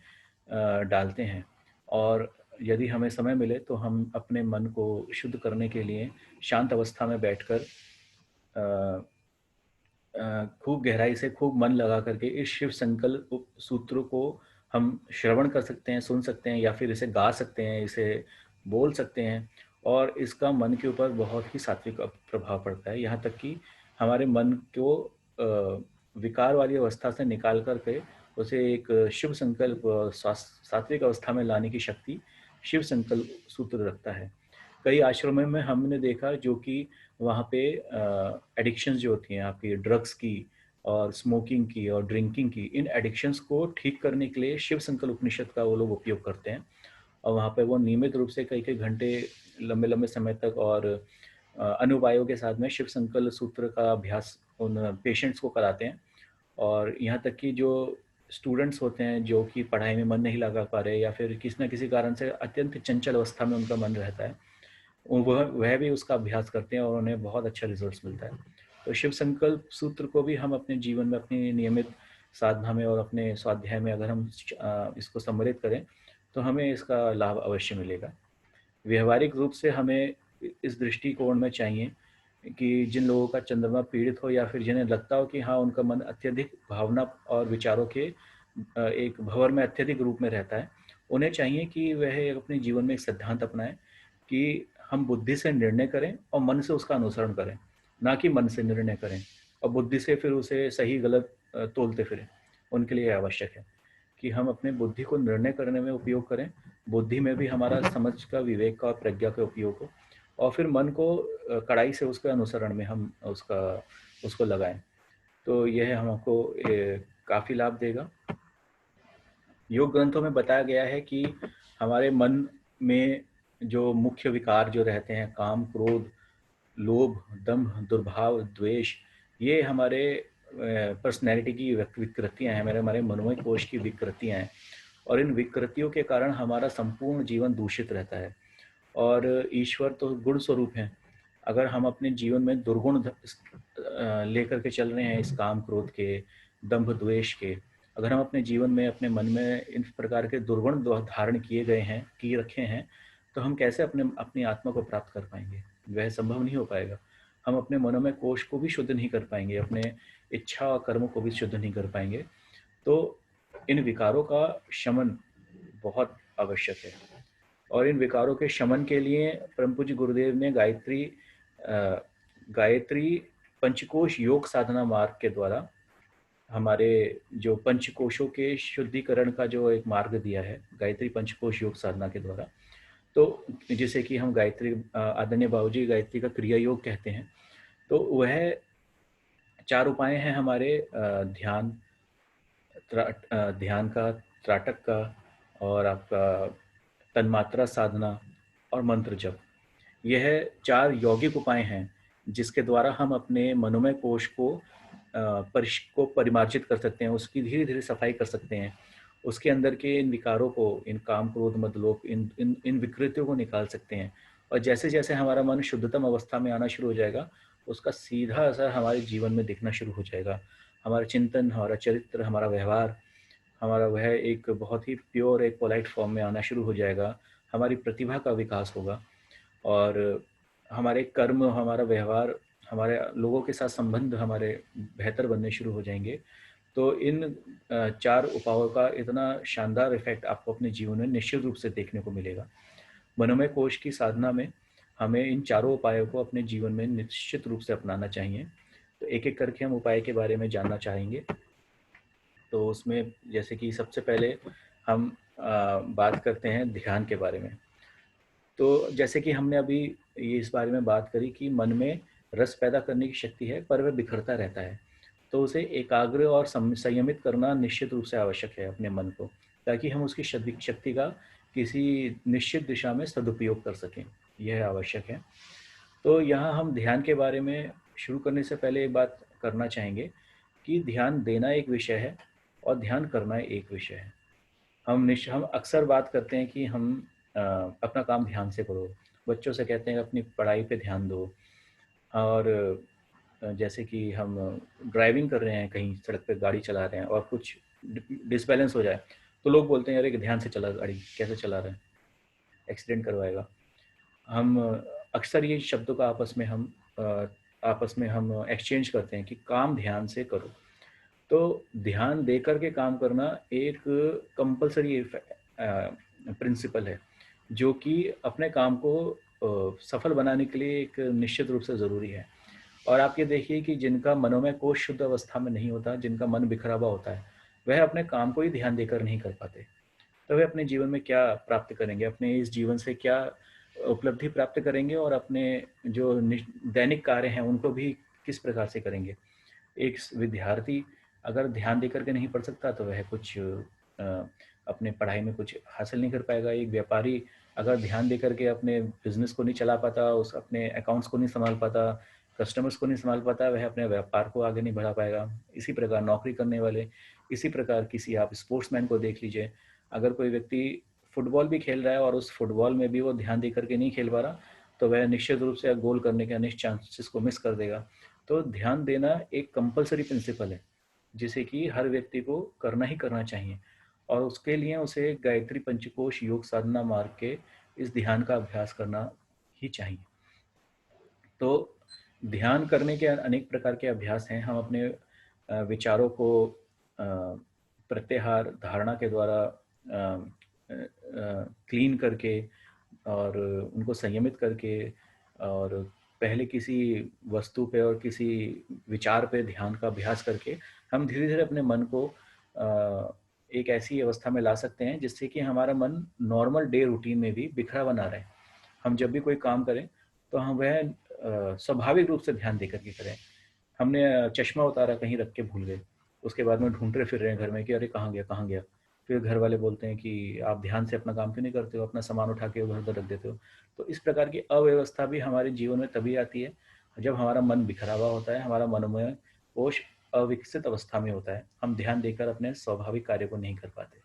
डालते हैं और यदि हमें समय मिले तो हम अपने मन को शुद्ध करने के लिए शांत अवस्था में बैठकर अ, खूब गहराई से खूब मन लगा करके इस शिव संकल्प सूत्र को हम श्रवण कर सकते हैं, सुन सकते हैं, या फिर इसे गा सकते हैं, इसे बोल सकते हैं। और इसका मन के ऊपर बहुत ही सात्विक प्रभाव पड़ता है, यहाँ तक कि हमारे मन को विकार वाली अवस्था से निकाल करके उसे एक शुभ संकल्प सात्विक अवस्था में लाने की शक्ति शिव संकल्प सूत्र रखता है। कई आश्रमों में हमने देखा जो कि वहाँ पे एडिक्शंस जो होती हैं आपकी ड्रग्स की और स्मोकिंग की और ड्रिंकिंग की, इन एडिक्शंस को ठीक करने के लिए शिव संकल्प उपनिषद का वो लोग उपयोग करते हैं। और वहाँ पे वो नियमित रूप से कई कई घंटे लंबे लंबे समय तक और अनुपायों के साथ में शिव संकल्प सूत्र का अभ्यास उन पेशेंट्स को कराते हैं। और यहाँ तक कि जो स्टूडेंट्स होते हैं जो कि पढ़ाई में मन नहीं लगा पा रहे या फिर किसी न किसी कारण से अत्यंत चंचल अवस्था में उनका मन रहता है, वह भी उसका अभ्यास करते हैं और उन्हें बहुत अच्छा रिजल्ट्स मिलता है। तो शिव संकल्प सूत्र को भी हम अपने जीवन में अपनी नियमित साधना में और अपने स्वाध्याय में अगर हम इसको सम्मिलित करें तो हमें इसका लाभ अवश्य मिलेगा। व्यवहारिक रूप से हमें इस दृष्टिकोण में चाहिए कि जिन लोगों का चंद्रमा पीड़ित हो या फिर जिन्हें लगता हो कि हाँ उनका मन अत्यधिक भावना और विचारों के एक भंवर में अत्यधिक रूप में रहता है, उन्हें चाहिए कि वह अपने जीवन में एक सिद्धांत अपनाएं कि हम बुद्धि से निर्णय करें और मन से उसका अनुसरण करें, ना कि मन से निर्णय करें और बुद्धि से फिर उसे सही गलत तोलते फिरें। उनके लिए आवश्यक है कि हम अपने बुद्धि को निर्णय करने में उपयोग करें, बुद्धि में भी हमारा समझ का, विवेक का और प्रज्ञा का उपयोग हो, और फिर मन को कड़ाई से उसके अनुसरण में हम उसको लगाएं। तो यह हमको काफ़ी लाभ देगा। योग ग्रंथों में बताया गया है कि हमारे मन में जो मुख्य विकार जो रहते हैं, काम, क्रोध, लोभ, दंभ, दुर्भाव, द्वेष, ये हमारे पर्सनैलिटी की विकृतियाँ हैं, हमारे हमारे मनोमय कोश की विकृतियाँ हैं। और इन विकृतियों के कारण हमारा संपूर्ण जीवन दूषित रहता है। और ईश्वर तो गुण स्वरूप हैं। अगर हम अपने जीवन में दुर्गुण लेकर के चल रहे हैं, इस काम क्रोध के, दंभ द्वेष के, अगर हम अपने जीवन में अपने मन में इन प्रकार के दुर्गुण धारण किए गए हैं, किए रखे हैं, तो हम कैसे अपनी आत्मा को प्राप्त कर पाएंगे? वह संभव नहीं हो पाएगा। हम अपने मनोमय कोश को भी शुद्ध नहीं कर पाएंगे, अपने इच्छा और कर्म को भी शुद्ध नहीं कर पाएंगे। तो इन विकारों का शमन बहुत आवश्यक है। और इन विकारों के शमन के लिए परम पूज्य गुरुदेव ने गायत्री पंचकोश योग साधना मार्ग के द्वारा हमारे जो पंचकोशों के शुद्धिकरण का जो एक मार्ग दिया है, गायत्री पंचकोश योग साधना के द्वारा। तो जिसे कि हम गायत्री, आदरणीय बाबूजी गायत्री का क्रिया योग कहते हैं। तो वह 4 उपाय हैं हमारे ध्यान, ध्यान का, त्राटक का, और आपका तन्मात्रा साधना और मंत्र जप। यह 4 यौगिक उपाय हैं जिसके द्वारा हम अपने मनोमय कोश को परिमार्जित कर सकते हैं, उसकी धीरे धीरे सफाई कर सकते हैं, उसके अंदर के इन विकारों को, इन काम क्रोध मद लोभ, इन इन इन विकृतियों को निकाल सकते हैं। और जैसे जैसे हमारा मन शुद्धतम अवस्था में आना शुरू हो जाएगा, उसका सीधा असर हमारे जीवन में दिखना शुरू हो जाएगा। हमारा चिंतन, हमारा चरित्र, हमारा व्यवहार, हमारा वह एक बहुत ही प्योर, एक पोलाइट फॉर्म में आना शुरू हो जाएगा। हमारी प्रतिभा का विकास होगा और हमारे कर्म, हमारा व्यवहार, हमारे लोगों के साथ संबंध हमारे बेहतर बनने शुरू हो जाएंगे। तो इन 4 उपायों का इतना शानदार इफेक्ट आपको अपने जीवन में निश्चित रूप से देखने को मिलेगा। मनोमय कोश की साधना में हमें इन चारों उपायों को अपने जीवन में निश्चित रूप से अपनाना चाहिए। तो एक एक करके हम उपाय के बारे में जानना चाहेंगे। तो उसमें जैसे कि सबसे पहले हम बात करते हैं ध्यान के बारे में। तो जैसे कि हमने अभी ये इस बारे में बात करी कि मन में रस पैदा करने की शक्ति है, पर वह बिखरता रहता है। तो उसे एकाग्र और संयमित करना निश्चित रूप से आवश्यक है अपने मन को, ताकि हम उसकी शक्ति का किसी निश्चित दिशा में सदुपयोग कर सकें। यह आवश्यक है। तो यहाँ हम ध्यान के बारे में शुरू करने से पहले एक बात करना चाहेंगे कि ध्यान देना एक विषय है और ध्यान करना एक विषय है। हम अक्सर बात करते हैं कि हम अपना काम ध्यान से करो, बच्चों से कहते हैं अपनी पढ़ाई पे ध्यान दो। और जैसे कि हम ड्राइविंग कर रहे हैं, कहीं सड़क पे गाड़ी चला रहे हैं और कुछ डिसबैलेंस हो जाए, तो लोग बोलते हैं, अरे ध्यान से चला गाड़ी, कैसे चला रहे हैं, एक्सीडेंट करवाएगा। हम अक्सर ये शब्दों का आपस में हम एक्सचेंज करते हैं कि काम ध्यान से करो। तो ध्यान देकर के काम करना एक कंपल्सरी प्रिंसिपल है, जो कि अपने काम को सफल बनाने के लिए एक निश्चित रूप से ज़रूरी है। और आप ये देखिए कि जिनका मनोमय कोश शुद्ध अवस्था में नहीं होता, जिनका मन बिखरा हुआ होता है, वह अपने काम को ही ध्यान देकर नहीं कर पाते। तो वे अपने जीवन में क्या प्राप्त करेंगे, अपने इस जीवन से क्या उपलब्धि प्राप्त करेंगे, और अपने जो दैनिक कार्य हैं उनको भी किस प्रकार से करेंगे। एक विद्यार्थी अगर ध्यान देकर के नहीं पढ़ सकता तो वह कुछ अपने पढ़ाई में कुछ हासिल नहीं कर पाएगा। एक व्यापारी अगर ध्यान देकर के अपने बिजनेस को नहीं चला पाता, उस अपने अकाउंट्स को नहीं संभाल पाता, कस्टमर्स को नहीं संभाल पाता, वह अपने व्यापार को आगे नहीं बढ़ा पाएगा। इसी प्रकार नौकरी करने वाले, इसी प्रकार किसी आप स्पोर्ट्समैन को देख लीजिए, अगर कोई व्यक्ति फुटबॉल भी खेल रहा है और उस फुटबॉल में भी वो ध्यान देकर के नहीं खेल पा रहा, तो वह निश्चित रूप से गोल करने के अनेक चांसेस को मिस कर देगा। तो ध्यान देना एक कंपलसरी प्रिंसिपल है, जिसे कि हर व्यक्ति को करना ही करना चाहिए, और उसके लिए उसे गायत्री पंचकोश योग साधना मार्ग के इस ध्यान का अभ्यास करना ही चाहिए। तो ध्यान करने के अनेक प्रकार के अभ्यास हैं। हम अपने विचारों को प्रत्याहार धारणा के द्वारा क्लीन करके और उनको संयमित करके, और पहले किसी वस्तु पे और किसी विचार पे ध्यान का अभ्यास करके हम धीरे धीरे अपने मन को एक ऐसी अवस्था में ला सकते हैं जिससे कि हमारा मन नॉर्मल डे रूटीन में भी बिखरा हुआ ना रहे। हम जब भी कोई काम करें तो हम वह स्वाभाविक रूप से ध्यान देकर के करें। हमने चश्मा उतारा, कहीं रख के भूल गए, उसके बाद में ढूंढते फिर रहे हैं घर में कि अरे कहाँ गया कहाँ गया। फिर घर वाले बोलते हैं कि आप ध्यान से अपना काम क्यों नहीं करते हो, अपना सामान उठा के उधर उधर रख देते हो। तो इस प्रकार की अव्यवस्था भी हमारे जीवन में तभी आती है जब हमारा मन बिखरा हुआ होता है, हमारा मनोमय कोश अविकसित अवस्था में होता है, हम ध्यान देकर अपने स्वाभाविक कार्य को नहीं कर पाते।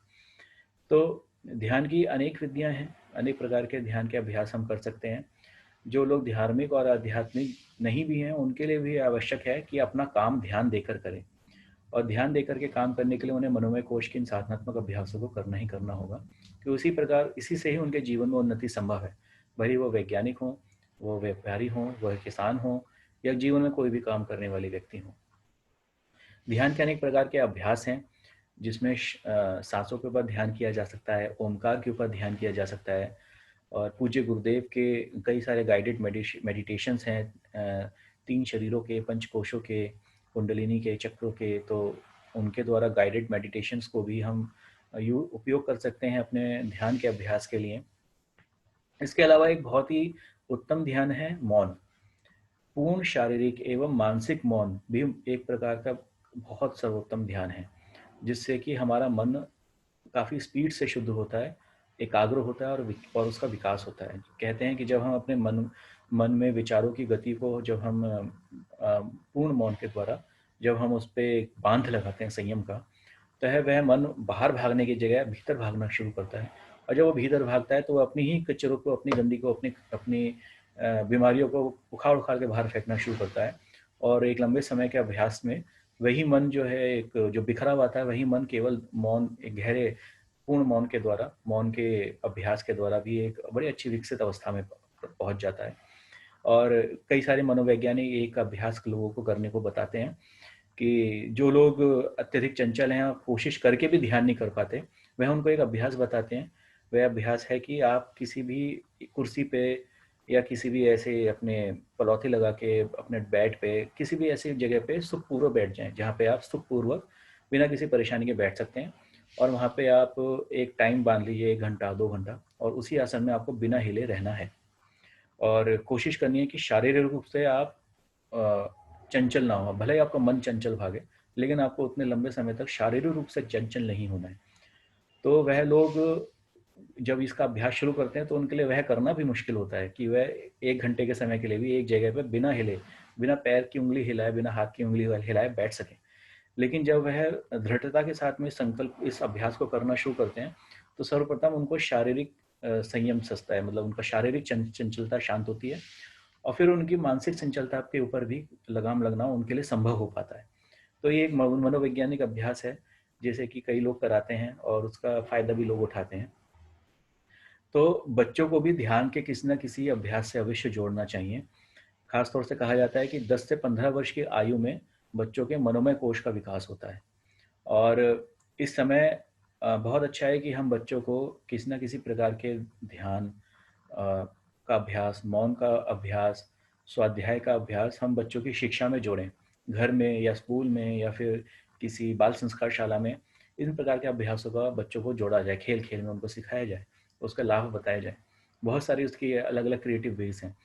तो ध्यान की अनेक विधियां हैं, अनेक प्रकार के ध्यान के अभ्यास हम कर सकते हैं। जो लोग धार्मिक और आध्यात्मिक नहीं भी हैं, उनके लिए भी आवश्यक है कि अपना काम ध्यान देकर करें, और ध्यान देकर के काम करने के लिए उन्हें मनोमय कोश के इन साधनात्मक अभ्यासों को करना ही करना होगा, कि उसी प्रकार इसी से ही उनके जीवन में उन्नति संभव है। भले वो वैज्ञानिक हों, वो व्यापारी हों, वह किसान हों, या जीवन में कोई भी काम करने वाले व्यक्ति हों। ध्यान के अनेक प्रकार के अभ्यास हैं, जिसमें सांसों के ऊपर ध्यान किया जा सकता है, ओमकार के ऊपर ध्यान किया जा सकता है, और पूज्य गुरुदेव के कई सारे गाइडेड मेडिटेशंस हैं, 3 शरीरों के, पंचकोशों के, कुंडलिनी के, चक्रों के। तो उनके द्वारा गाइडेड मेडिटेशंस को भी हम उपयोग कर सकते हैं अपने ध्यान के अभ्यास के लिए। इसके अलावा एक बहुत ही उत्तम ध्यान है मौन। पूर्ण शारीरिक एवं मानसिक मौन भी एक प्रकार का बहुत सर्वोत्तम ध्यान है, जिससे कि हमारा मन काफ़ी स्पीड से शुद्ध होता है, एकाग्र होता है, और उसका विकास होता है। कहते हैं कि जब हम अपने मन में विचारों की गति को जब हम पूर्ण मौन के द्वारा जब हम उस पर बांध लगाते हैं संयम का, तो है वह मन बाहर भागने की जगह भीतर भागना शुरू करता है। और जब वो भीतर भागता है तो वो अपनी ही कचरों को, अपनी गंदी को, अपनी अपनी बीमारियों को उखाड़ उखाड़ के बाहर फेंकना शुरू करता है। और एक लंबे समय के अभ्यास में वही मन जो है, एक जो बिखरा हुआ था, वही मन केवल मौन, एक गहरे पूर्ण मौन के द्वारा, मौन के अभ्यास के द्वारा भी एक बड़ी अच्छी विकसित अवस्था में पहुंच जाता है। और कई सारे मनोवैज्ञानिक एक अभ्यास लोगों को करने को बताते हैं कि जो लोग अत्यधिक चंचल हैं और कोशिश करके भी ध्यान नहीं कर पाते, वह उनको एक अभ्यास बताते हैं। वह अभ्यास है कि आप किसी भी कुर्सी पे या किसी भी ऐसे अपने पलौथे लगा के अपने बेड पे, किसी भी ऐसी जगह पे सुखपूर्वक बैठ जाएं, जहाँ पे आप सुखपूर्वक बिना किसी परेशानी के बैठ सकते हैं। और वहाँ पे आप एक टाइम बांध लीजिए, 1 घंटा 2 घंटा, और उसी आसन में आपको बिना हिले रहना है। और कोशिश करनी है कि शारीरिक रूप से आप चंचल ना हो। भले ही आपका मन चंचल भागे, लेकिन आपको उतने लंबे समय तक शारीरिक रूप से चंचल नहीं होना है। तो वह लोग जब इसका अभ्यास शुरू करते हैं तो उनके लिए वह करना भी मुश्किल होता है कि वह 1 घंटे के समय के लिए भी एक जगह पे बिना हिले, बिना पैर की उंगली हिलाए, बिना हाथ की उंगली हिलाए बैठ सकें। लेकिन जब वह दृढ़ता के साथ में संकल्प इस अभ्यास को करना शुरू करते हैं, तो सर्वप्रथम उनको शारीरिक संयम सजता है, मतलब उनका शारीरिक चंचलता शांत होती है, और फिर उनकी मानसिक चंचलता के ऊपर भी लगाम लगना उनके लिए संभव हो पाता है। तो ये एक मनोवैज्ञानिक अभ्यास है, जैसे कि कई लोग कराते हैं और उसका फ़ायदा भी लोग उठाते हैं। तो बच्चों को भी ध्यान के किसी न किसी अभ्यास से अवश्य जोड़ना चाहिए। ख़ास तौर से कहा जाता है कि 10 से 15 वर्ष की आयु में बच्चों के मनोमय कोश का विकास होता है और इस समय बहुत अच्छा है कि हम बच्चों को किसी न किसी प्रकार के ध्यान का अभ्यास, मौन का अभ्यास, स्वाध्याय का अभ्यास हम बच्चों की शिक्षा में जोड़ें। घर में या स्कूल में या फिर किसी बाल संस्कार शाला में इन प्रकार के अभ्यासों का बच्चों को जोड़ा जाए, खेल-खेल में उनको सिखाया जाए, उसका लाभ बताया जाए। बहुत सारी उसकी अलग-अलग क्रिएटिव वेज़ हैं।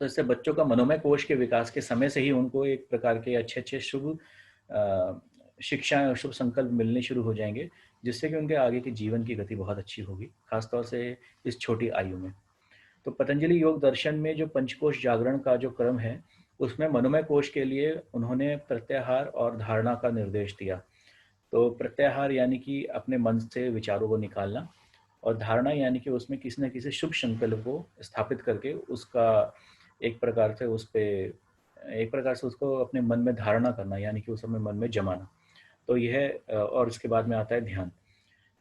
तो इससे बच्चों का मनोमय कोश के विकास के समय से ही उनको एक प्रकार के अच्छे-अच्छे शुभ शिक्षा और शुभ संकल्प मिलने शुरू हो जाएँगे, जिससे कि उनके आगे के जीवन की गति बहुत अच्छी होगी, ख़ास तौर से इस छोटी आयु में। तो पतंजलि योग दर्शन में जो पंचकोश जागरण का जो क्रम है, उसमें मनोमय कोश के लिए उन्होंने प्रत्याहार और धारणा का निर्देश दिया। तो प्रत्याहार यानी कि अपने मन से विचारों को निकालना और धारणा यानी कि उसमें किसी न किसी शुभ संकल्प को स्थापित करके उसका एक प्रकार से उस पे एक प्रकार से उसको अपने मन में धारणा करना यानी कि उस अपने मन में जमाना। तो यह और उसके बाद में आता है ध्यान।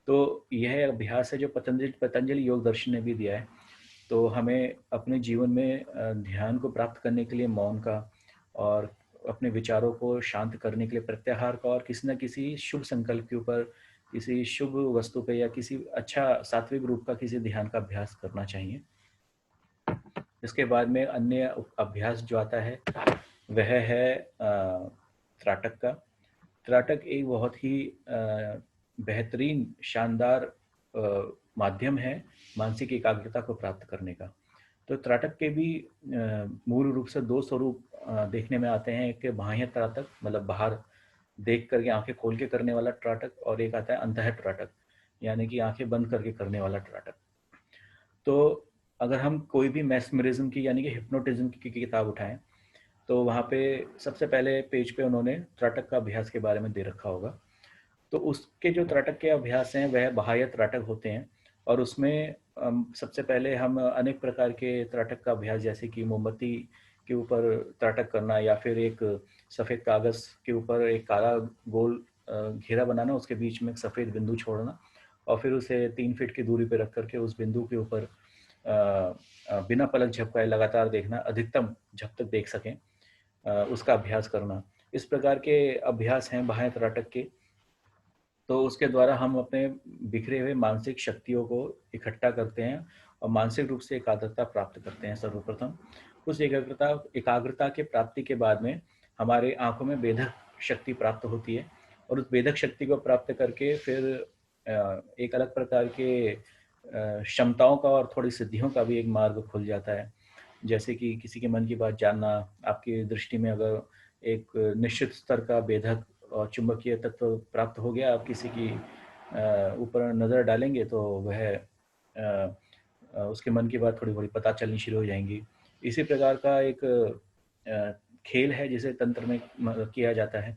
तो यह अभ्यास है जो पतंजलि पतंजलि योग दर्शन ने भी दिया है। तो हमें अपने जीवन में ध्यान को प्राप्त करने के लिए मौन का और अपने विचारों को शांत करने के लिए प्रत्याहार का और किसी न किसी शुभ संकल्प के ऊपर, किसी शुभ वस्तु पे या किसी अच्छा सात्विक रूप का किसी ध्यान का अभ्यास करना चाहिए। इसके बाद में अन्य अभ्यास जो आता है वह है त्राटक का। त्राटक एक बहुत ही बेहतरीन शानदार माध्यम है मानसिक एकाग्रता को प्राप्त करने का। तो त्राटक के भी मूल रूप से दो स्वरूप देखने में आते हैं। एक बाह्य त्राटक मतलब बाहर देख करके आंखें खोल के करने वाला त्राटक और एक आता है अंतः त्राटक यानी कि आंखें बंद करके करने वाला त्राटक। तो अगर हम कोई भी मैस्मरिज्म की यानी कि हिप्नोटिज्म की किताब उठाएं तो वहाँ पे सबसे पहले पेज पे उन्होंने त्राटक का अभ्यास के बारे में दे रखा होगा। तो उसके जो त्राटक के अभ्यास हैं वह बाह्य त्राटक होते हैं और उसमें सबसे पहले हम अनेक प्रकार के त्राटक का अभ्यास जैसे कि मोमबत्ती के ऊपर त्राटक करना या फिर एक सफ़ेद कागज़ के ऊपर एक काला गोल घेरा बनाना, उसके बीच में एक सफ़ेद बिंदु छोड़ना और फिर उसे 3 फीट की दूरी पे रख करके उस बिंदु के ऊपर बिना पलक झपकाए लगातार देखना, अधिकतम जब तक देख सकें उसका अभ्यास करना। इस प्रकार के अभ्यास हैं बाह्य त्राटक के। तो उसके द्वारा हम अपने बिखरे हुए मानसिक शक्तियों को इकट्ठा करते हैं और मानसिक रूप से एकाग्रता प्राप्त करते हैं सर्वप्रथम। उस एकाग्रता एकाग्रता के प्राप्ति के बाद में हमारे आँखों में भेदक शक्ति प्राप्त होती है और उस भेदक शक्ति को प्राप्त करके फिर एक अलग प्रकार के क्षमताओं का और थोड़ी सिद्धियों का भी एक मार्ग खुल जाता है। जैसे कि किसी के मन की बात जानना, आपकी दृष्टि में अगर एक निश्चित स्तर का भेदक और चुंबकीय तत्व प्राप्त हो गया, आप किसी की ऊपर नज़र डालेंगे तो वह उसके मन की बात थोड़ी-थोड़ी पता चलनी शुरू हो जाएँगी। इसी प्रकार का एक खेल है जिसे तंत्र में किया जाता है।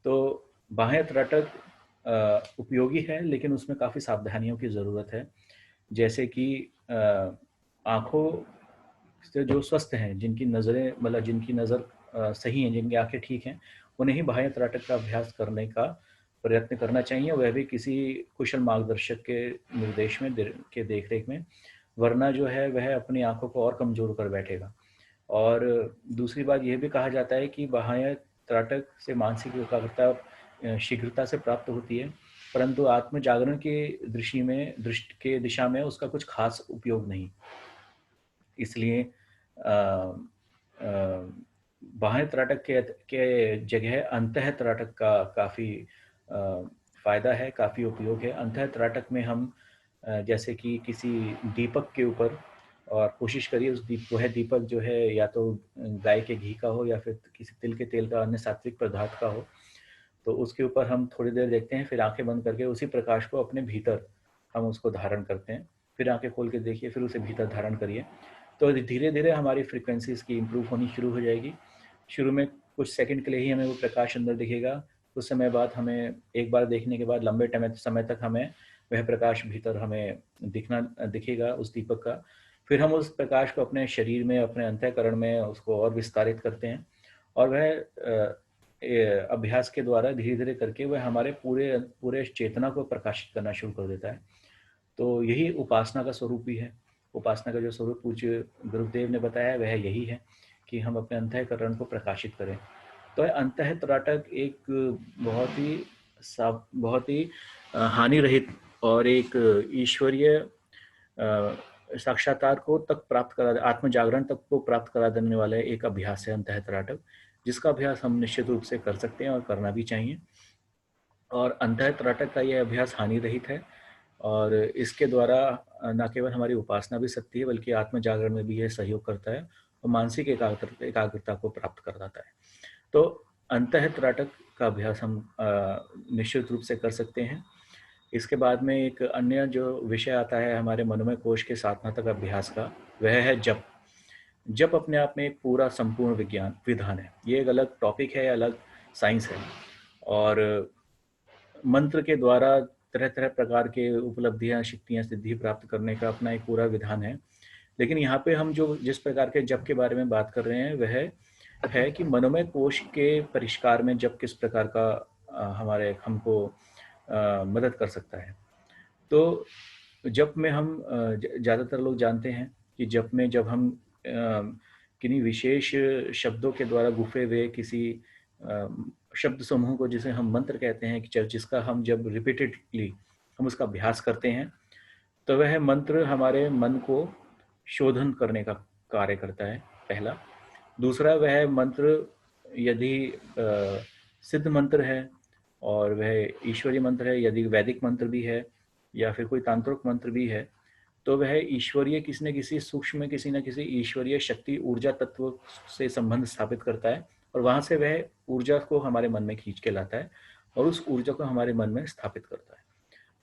तो बाह्य त्राटक उपयोगी है लेकिन उसमें काफ़ी सावधानियों की ज़रूरत है। जैसे कि आँखों से जो स्वस्थ हैं, जिनकी नज़रें मतलब जिनकी नज़र सही है, जिनकी आँखें ठीक हैं, उन्हें ही बाह्य त्राटक का अभ्यास करने का प्रयत्न करना चाहिए, वह भी किसी कुशल मार्गदर्शक के निर्देश में के देख-रेख में, वरना जो है वह अपनी आँखों को और कमज़ोर कर बैठेगा। और दूसरी बात ये भी कहा जाता है कि बाह्य त्राटक से मानसिक एकाग्रता शीघ्रता से प्राप्त होती है, परंतु आत्म जागरण की दृष्टि के दिशा में उसका कुछ खास उपयोग नहीं। इसलिए बाह्य त्राटक के जगह अंतः त्राटक का काफ़ी फ़ायदा है, काफ़ी उपयोग है। अंतः त्राटक में हम जैसे कि किसी दीपक के ऊपर और कोशिश करिए उस वह दीपक जो है या तो गाय के घी का हो या फिर किसी तिल के तेल का अन्य सात्विक पदार्थ का हो, तो उसके ऊपर हम थोड़ी देर देखते हैं, फिर आँखें बंद करके उसी प्रकाश को अपने भीतर हम उसको धारण करते हैं। फिर आँखें खोल के देखिए, फिर उसे भीतर धारण करिए। तो धीरे-धीरे हमारी फ्रीक्वेंसीज़ की इम्प्रूव होनी शुरू हो जाएगी। शुरू में कुछ सेकंड के लिए ही हमें वो प्रकाश अंदर दिखेगा। कुछ समय बाद हमें एक बार देखने के बाद लंबे समय तक हमें वह प्रकाश भीतर हमें दिखेगा उस दीपक का। फिर हम उस प्रकाश को अपने शरीर में, अपने अंतःकरण में उसको और विस्तारित करते हैं और वह अभ्यास के द्वारा धीरे-धीरे करके वह हमारे पूरे पूरे चेतना को प्रकाशित करना शुरू कर देता है। तो यही उपासना का स्वरूप भी है। उपासना का जो स्वरूप पूज्य गुरुदेव ने बताया वह यही है कि हम अपने अंतःकरण को प्रकाशित करें। तो अंतःत्राटक एक बहुत ही हानि रहित और एक ईश्वरीय साक्षात्कार को तक प्राप्त करा, आत्म जागरण तक को प्राप्त करा देने वाला एक अभ्यास है अंतःत्राटक, जिसका अभ्यास हम निश्चित रूप से कर सकते हैं और करना भी चाहिए। और अंतःत्राटक का यह अभ्यास हानि रहित है और इसके द्वारा न केवल हमारी उपासना भी सत्य है बल्कि आत्म जागरण में भी यह सहयोग करता है और मानसिक एकाग्रता को प्राप्त कराता है। तो अंतःत्राटक का अभ्यास हम निश्चित रूप से कर सकते हैं। इसके बाद में एक अन्य जो विषय आता है हमारे मनोमय कोश के साधनात्मक अभ्यास का, वह है जप। जप अपने आप में एक पूरा संपूर्ण विधान है। ये एक अलग टॉपिक है, अलग साइंस है और मंत्र के द्वारा तरह तरह प्रकार के उपलब्धियां, शक्तियां, सिद्धि प्राप्त करने का अपना एक पूरा विधान है। लेकिन यहाँ पे हम जो जिस प्रकार के जप के बारे में बात कर रहे हैं वह है कि मनोमय कोश के परिष्कार में जप किस प्रकार का हमारे हमको मदद कर सकता है। तो जप में हम ज़्यादातर लोग जानते हैं कि जप में जब हम किन्हीं विशेष शब्दों के द्वारा गुफे हुए किसी शब्द समूह को, जिसे हम मंत्र कहते हैं, कि जिसका हम जब रिपीटेडली हम उसका अभ्यास करते हैं तो वह मंत्र हमारे मन को शोधन करने का कार्य करता है, पहला। दूसरा, वह मंत्र यदि सिद्ध मंत्र है और वह ईश्वरीय मंत्र है, यदि वैदिक मंत्र भी है या फिर कोई तांत्रिक मंत्र भी है, तो वह ईश्वरीय किसी न किसी सूक्ष्म, किसी न किसी ईश्वरीय शक्ति ऊर्जा तत्व से संबंध स्थापित करता है और वहाँ से वह ऊर्जा को हमारे मन में खींच के लाता है और उस ऊर्जा को हमारे मन में स्थापित करता है।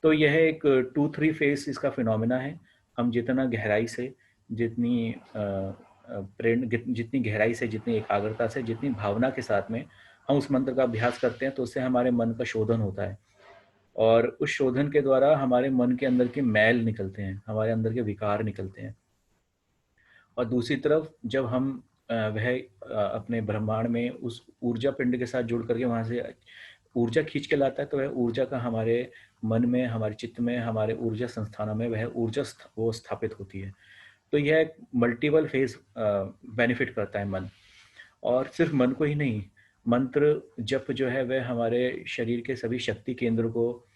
तो यह एक 2-3 फेज इसका फिनोमिना है। हम जितना गहराई से, जितनी जितनी गहराई से, जितनी एकाग्रता से, जितनी भावना के साथ में हम उस मंत्र का अभ्यास करते हैं तो उससे हमारे मन का शोधन होता है और उस शोधन के द्वारा हमारे मन के अंदर के मैल निकलते हैं, हमारे अंदर के विकार निकलते हैं। और दूसरी तरफ जब हम वह अपने ब्रह्मांड में उस ऊर्जा पिंड के साथ जुड़ करके वहाँ से ऊर्जा खींच के लाता है तो वह ऊर्जा का हमारे मन में, हमारे चित्त में, हमारे ऊर्जा संस्थानों में वह ऊर्जा वो स्थापित होती है। तो यह एक मल्टीपल फेज बेनिफिट करता है मन। और सिर्फ मन को ही नहीं, मंत्र जप जो है वह हमारे शरीर के सभी शक्ति केंद्र को,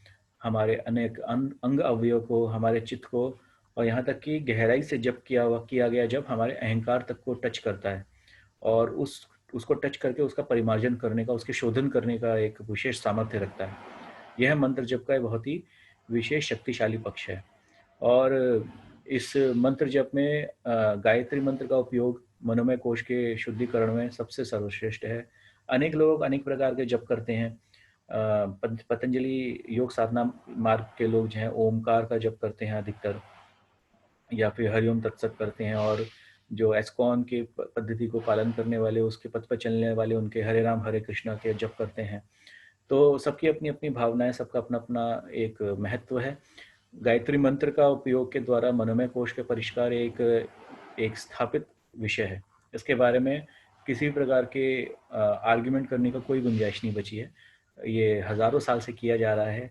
हमारे अनेक अंग अवयव को, हमारे चित्त को और यहाँ तक कि गहराई से जप किया गया जब हमारे अहंकार तक को टच करता है और उसको टच करके उसका परिमार्जन करने का, उसके शोधन करने का एक विशेष सामर्थ्य रखता है। यह मंत्र जप का बहुत ही विशेष शक्तिशाली पक्ष है। और इस मंत्र जप में गायत्री मंत्र का उपयोग मनोमय कोश के शुद्धिकरण में सबसे सर्वश्रेष्ठ है। अनेक लोग अनेक प्रकार के जप करते हैं। पतंजलि योग साधना मार्ग के लोग जो हैं ओमकार का जप करते हैं अधिकतर, या फिर हरिओम तत्सत करते हैं, और जो एस्कॉन के पद्धति को पालन करने वाले, उसके पथ पर चलने वाले, उनके हरे राम हरे कृष्णा के जप करते हैं। तो सबकी अपनी अपनी भावनाएं, सबका अपना अपना एक महत्व है। गायत्री मंत्र का उपयोग के द्वारा मनोमय कोश के परिष्कार एक स्थापित विषय है। इसके बारे में किसी भी प्रकार के आर्ग्यूमेंट करने का कोई गुंजाइश नहीं बची है। ये हजारों साल से किया जा रहा है,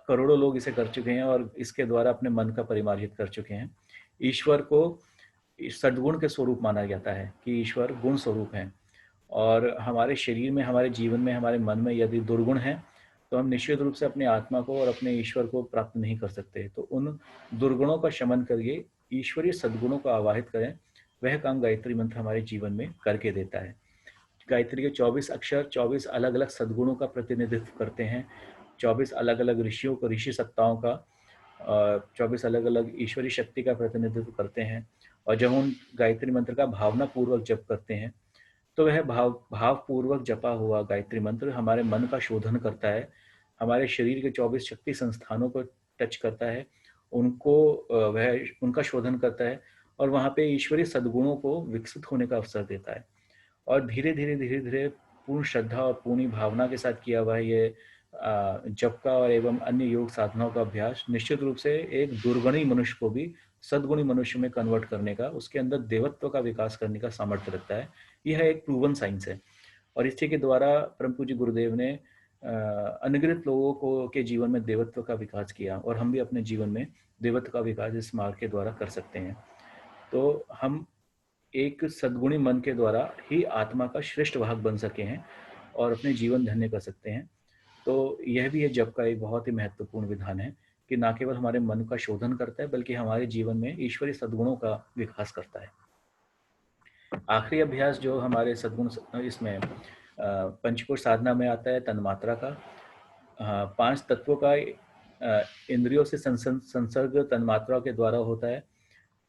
करोड़ों लोग इसे कर चुके हैं और इसके द्वारा अपने मन का परिमार्जित कर चुके हैं। ईश्वर को सद्गुण के स्वरूप माना जाता है कि ईश्वर गुण स्वरूप है और हमारे शरीर में, हमारे जीवन में, हमारे मन में यदि दुर्गुण है तो हम निश्चित रूप से अपने आत्मा को और अपने ईश्वर को प्राप्त नहीं कर सकते। तो उन दुर्गुणों का शमन करके ईश्वरीय सद्गुणों को आवाहित करें, वह काम गायत्री मंत्र हमारे जीवन में करके देता है। गायत्री के 24 अक्षर 24 अलग अलग सद्गुणों का प्रतिनिधित्व करते हैं, 24 अलग अलग ऋषियों को, ऋषि सत्ताओं का, 24 अलग अलग ईश्वरीय शक्ति का प्रतिनिधित्व करते हैं। और जब हम गायत्री मंत्र का भावना पूर्वक जप करते हैं तो वह भावपूर्वक जपा हुआ गायत्री मंत्र हमारे मन का शोधन करता है, हमारे शरीर के 24 शक्ति संस्थानों को टच करता है, वह उनका शोधन करता है और वहाँ पे ईश्वरीय सद्गुणों को विकसित होने का अवसर देता है। और धीरे धीरे पूर्ण श्रद्धा और पूर्ण भावना के साथ किया हुआ ये जप का और एवं अन्य योग साधनाओं का अभ्यास निश्चित रूप से एक दुर्गुणी मनुष्य को भी सद्गुणी मनुष्य में कन्वर्ट करने का, उसके अंदर देवत्व का विकास करने का सामर्थ्य रखता है। यह एक प्रूवन साइंस है। और इसी के द्वारा परम पूज्य गुरुदेव ने अनगिनत लोगों को के जीवन में देवत्व का विकास किया, और हम भी अपने जीवन में देवत्व का विकास इस मार्ग के द्वारा कर सकते हैं। तो हम एक सद्गुणी मन के द्वारा ही आत्मा का श्रेष्ठ वाहक बन सके हैं और अपने जीवन धन्य कर सकते हैं। तो यह भी है जप का एक बहुत ही महत्वपूर्ण विधान है कि ना केवल हमारे मन का शोधन करता है, बल्कि हमारे जीवन में ईश्वरीय सद्गुणों का विकास करता है। आखिरी अभ्यास जो हमारे सद्गुण इसमें पंचकोश साधना में आता है, तन्मात्रा का। पांच तत्वों का इंद्रियों से संसर्ग तन्मात्रा के द्वारा होता है।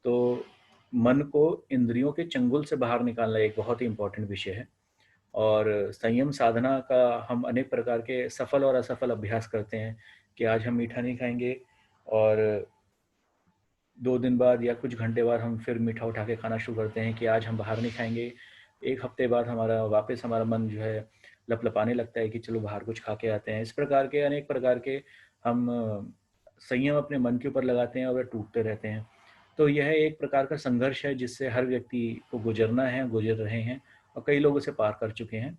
तो मन को इंद्रियों के चंगुल से बाहर निकालना एक बहुत ही इम्पोर्टेंट विषय है। और संयम साधना का हम अनेक प्रकार के सफल और असफल अभ्यास करते हैं कि आज हम मीठा नहीं खाएंगे, और 2 दिन बाद या कुछ घंटे बाद हम फिर मीठा उठा के खाना शुरू करते हैं कि आज हम बाहर नहीं खाएंगे। एक हफ्ते बाद हमारा मन जो है लपलपाने लगता है कि चलो बाहर कुछ खा के आते हैं। इस प्रकार के अनेक प्रकार के हम संयम अपने मन के ऊपर लगाते हैं और वे टूटते रहते हैं। तो यह एक प्रकार का संघर्ष है जिससे हर व्यक्ति को गुजरना है, गुजर रहे हैं, और कई लोग उसे पार कर चुके हैं।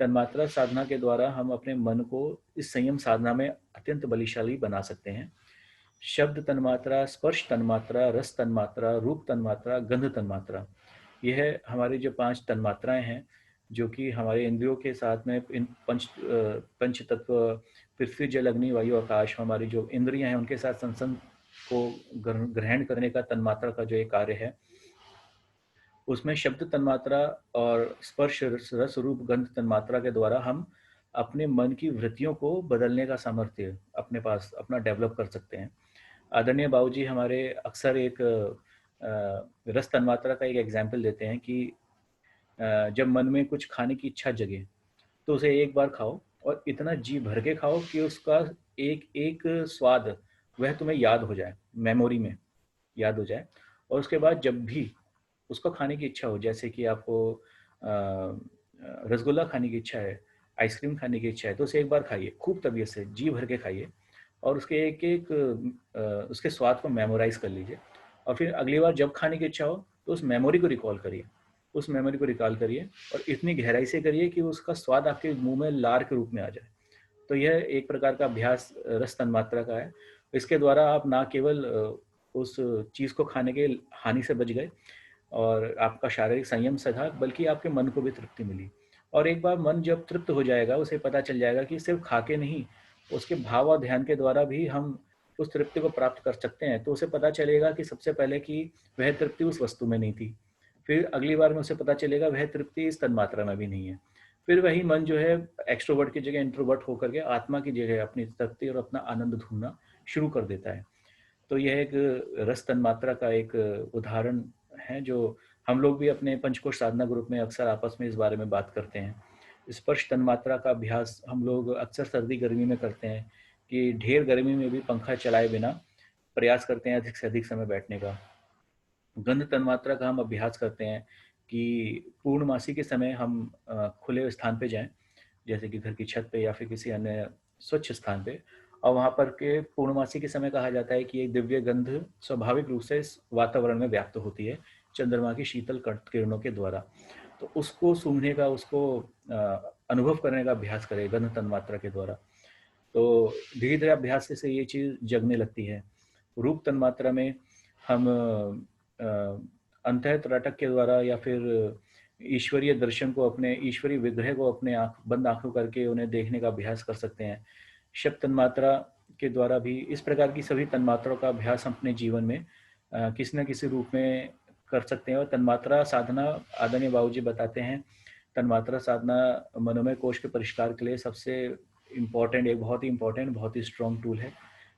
तन्मात्रा साधना के द्वारा हम अपने मन को इस संयम साधना में अत्यंत बलिशाली बना सकते हैं। शब्द तन्मात्रा, स्पर्श तन्मात्रा, रस तन्मात्रा, रूप तन्मात्रा, गंध तन्मात्रा, यह हमारी जो 5 तन्मात्राएं हैं, जो कि हमारे इंद्रियों के साथ में इन पंच तत्व पृथ्वी, जल, अग्नि, वायु, आकाश, हमारी जो इंद्रियां हैं उनके साथ संसंग को ग्रहण करने का तन्मात्रा का जो एक कार्य है, उसमें शब्द तन्मात्रा और स्पर्श, रस, रूप, गंध तन्मात्रा के द्वारा हम अपने मन की वृत्तियों को बदलने का सामर्थ्य अपने पास अपना डेवलप कर सकते हैं। आदरणीय बाबूजी हमारे अक्सर एक रस तन्मात्रा का एक एग्जाम्पल देते हैं कि जब मन में कुछ खाने की इच्छा जगे तो उसे एक बार खाओ, और इतना जी भर के खाओ कि उसका एक एक स्वाद वह तुम्हें याद हो जाए, मेमोरी में याद हो जाए। और उसके बाद जब भी उसको खाने की इच्छा हो, जैसे कि आपको रसगुल्ला खाने की इच्छा है, आइसक्रीम खाने की इच्छा है, तो उसे एक बार खाइए, खूब तबीयत से जी भर के खाइए, और उसके एक एक उसके स्वाद को मेमोराइज कर लीजिए। और फिर अगली बार जब खाने की इच्छा हो तो उस मेमोरी को रिकॉल करिए, उस मेमोरी को रिकॉल करिए, और इतनी गहराई से करिए कि उसका स्वाद आपके मुंह में लार के रूप में आ जाए। तो यह एक प्रकार का अभ्यास रस तन्मात्रा का है। इसके द्वारा आप ना केवल उस चीज़ को खाने के हानि से बच गए और आपका शारीरिक संयम सधा, बल्कि आपके मन को भी तृप्ति मिली। और एक बार मन जब तृप्त हो जाएगा, उसे पता चल जाएगा कि सिर्फ खा के नहीं, उसके भाव और ध्यान के द्वारा भी हम उस तृप्ति को प्राप्त कर सकते हैं। तो उसे पता चलेगा कि सबसे पहले कि वह तृप्ति उस वस्तु में नहीं थी, फिर अगली बार में उसे पता चलेगा वह तृप्ति इस तन्मात्रा में भी नहीं है। फिर वही मन जो है एक्सट्रोवर्ट की जगह इंट्रोवर्ट होकर के आत्मा की जगह अपनी तृप्ति और अपना आनंद ढूंढना शुरू कर देता है। तो यह एक रस तन्मात्रा का एक उदाहरण है जो हम लोग भी अपने पंचकोश साधना ग्रुप में अक्सर आपस में इस बारे में बात करते हैं। स्पर्श तन्मात्रा का अभ्यास हम लोग अक्सर सर्दी गर्मी में करते हैं कि ढेर गर्मी में भी पंखा चलाए बिना प्रयास करते हैं अधिक से अधिक समय बैठने का। गंध तन्मात्रा का हम अभ्यास करते हैं कि पूर्णमासी के समय हम खुले स्थान पे जाएं, जैसे कि घर की छत पे या फिर किसी अन्य स्वच्छ स्थान पे, और वहाँ पर के पूर्णमासी के समय कहा जाता है कि एक दिव्य गंध स्वाभाविक रूप से इस वातावरण में व्याप्त होती है चंद्रमा की शीतल किरणों के द्वारा। तो उसको सूंघने का, उसको अनुभव करने का अभ्यास करें गंध तन्मात्रा के द्वारा। तो धीरे धीरे अभ्यास से ये चीज़ जगने लगती है। रूप तन्मात्रा में हम अंतः त्राटक के द्वारा या फिर ईश्वरीय दर्शन को, अपने ईश्वरीय विग्रह को अपने बंद आंखों करके उन्हें देखने का अभ्यास कर सकते हैं। शब्द तन्मात्रा के द्वारा भी इस प्रकार की सभी तन्मात्राओं का अभ्यास हम अपने जीवन में किसी न किसी रूप में कर सकते हैं। और तन्मात्रा साधना, आदरणीय बाबूजी बताते हैं, तन्मात्रा साधना मनोमय कोश के परिष्कार के लिए सबसे इम्पॉर्टेंट, एक बहुत ही इम्पॉर्टेंट, बहुत ही स्ट्रॉन्ग टूल है,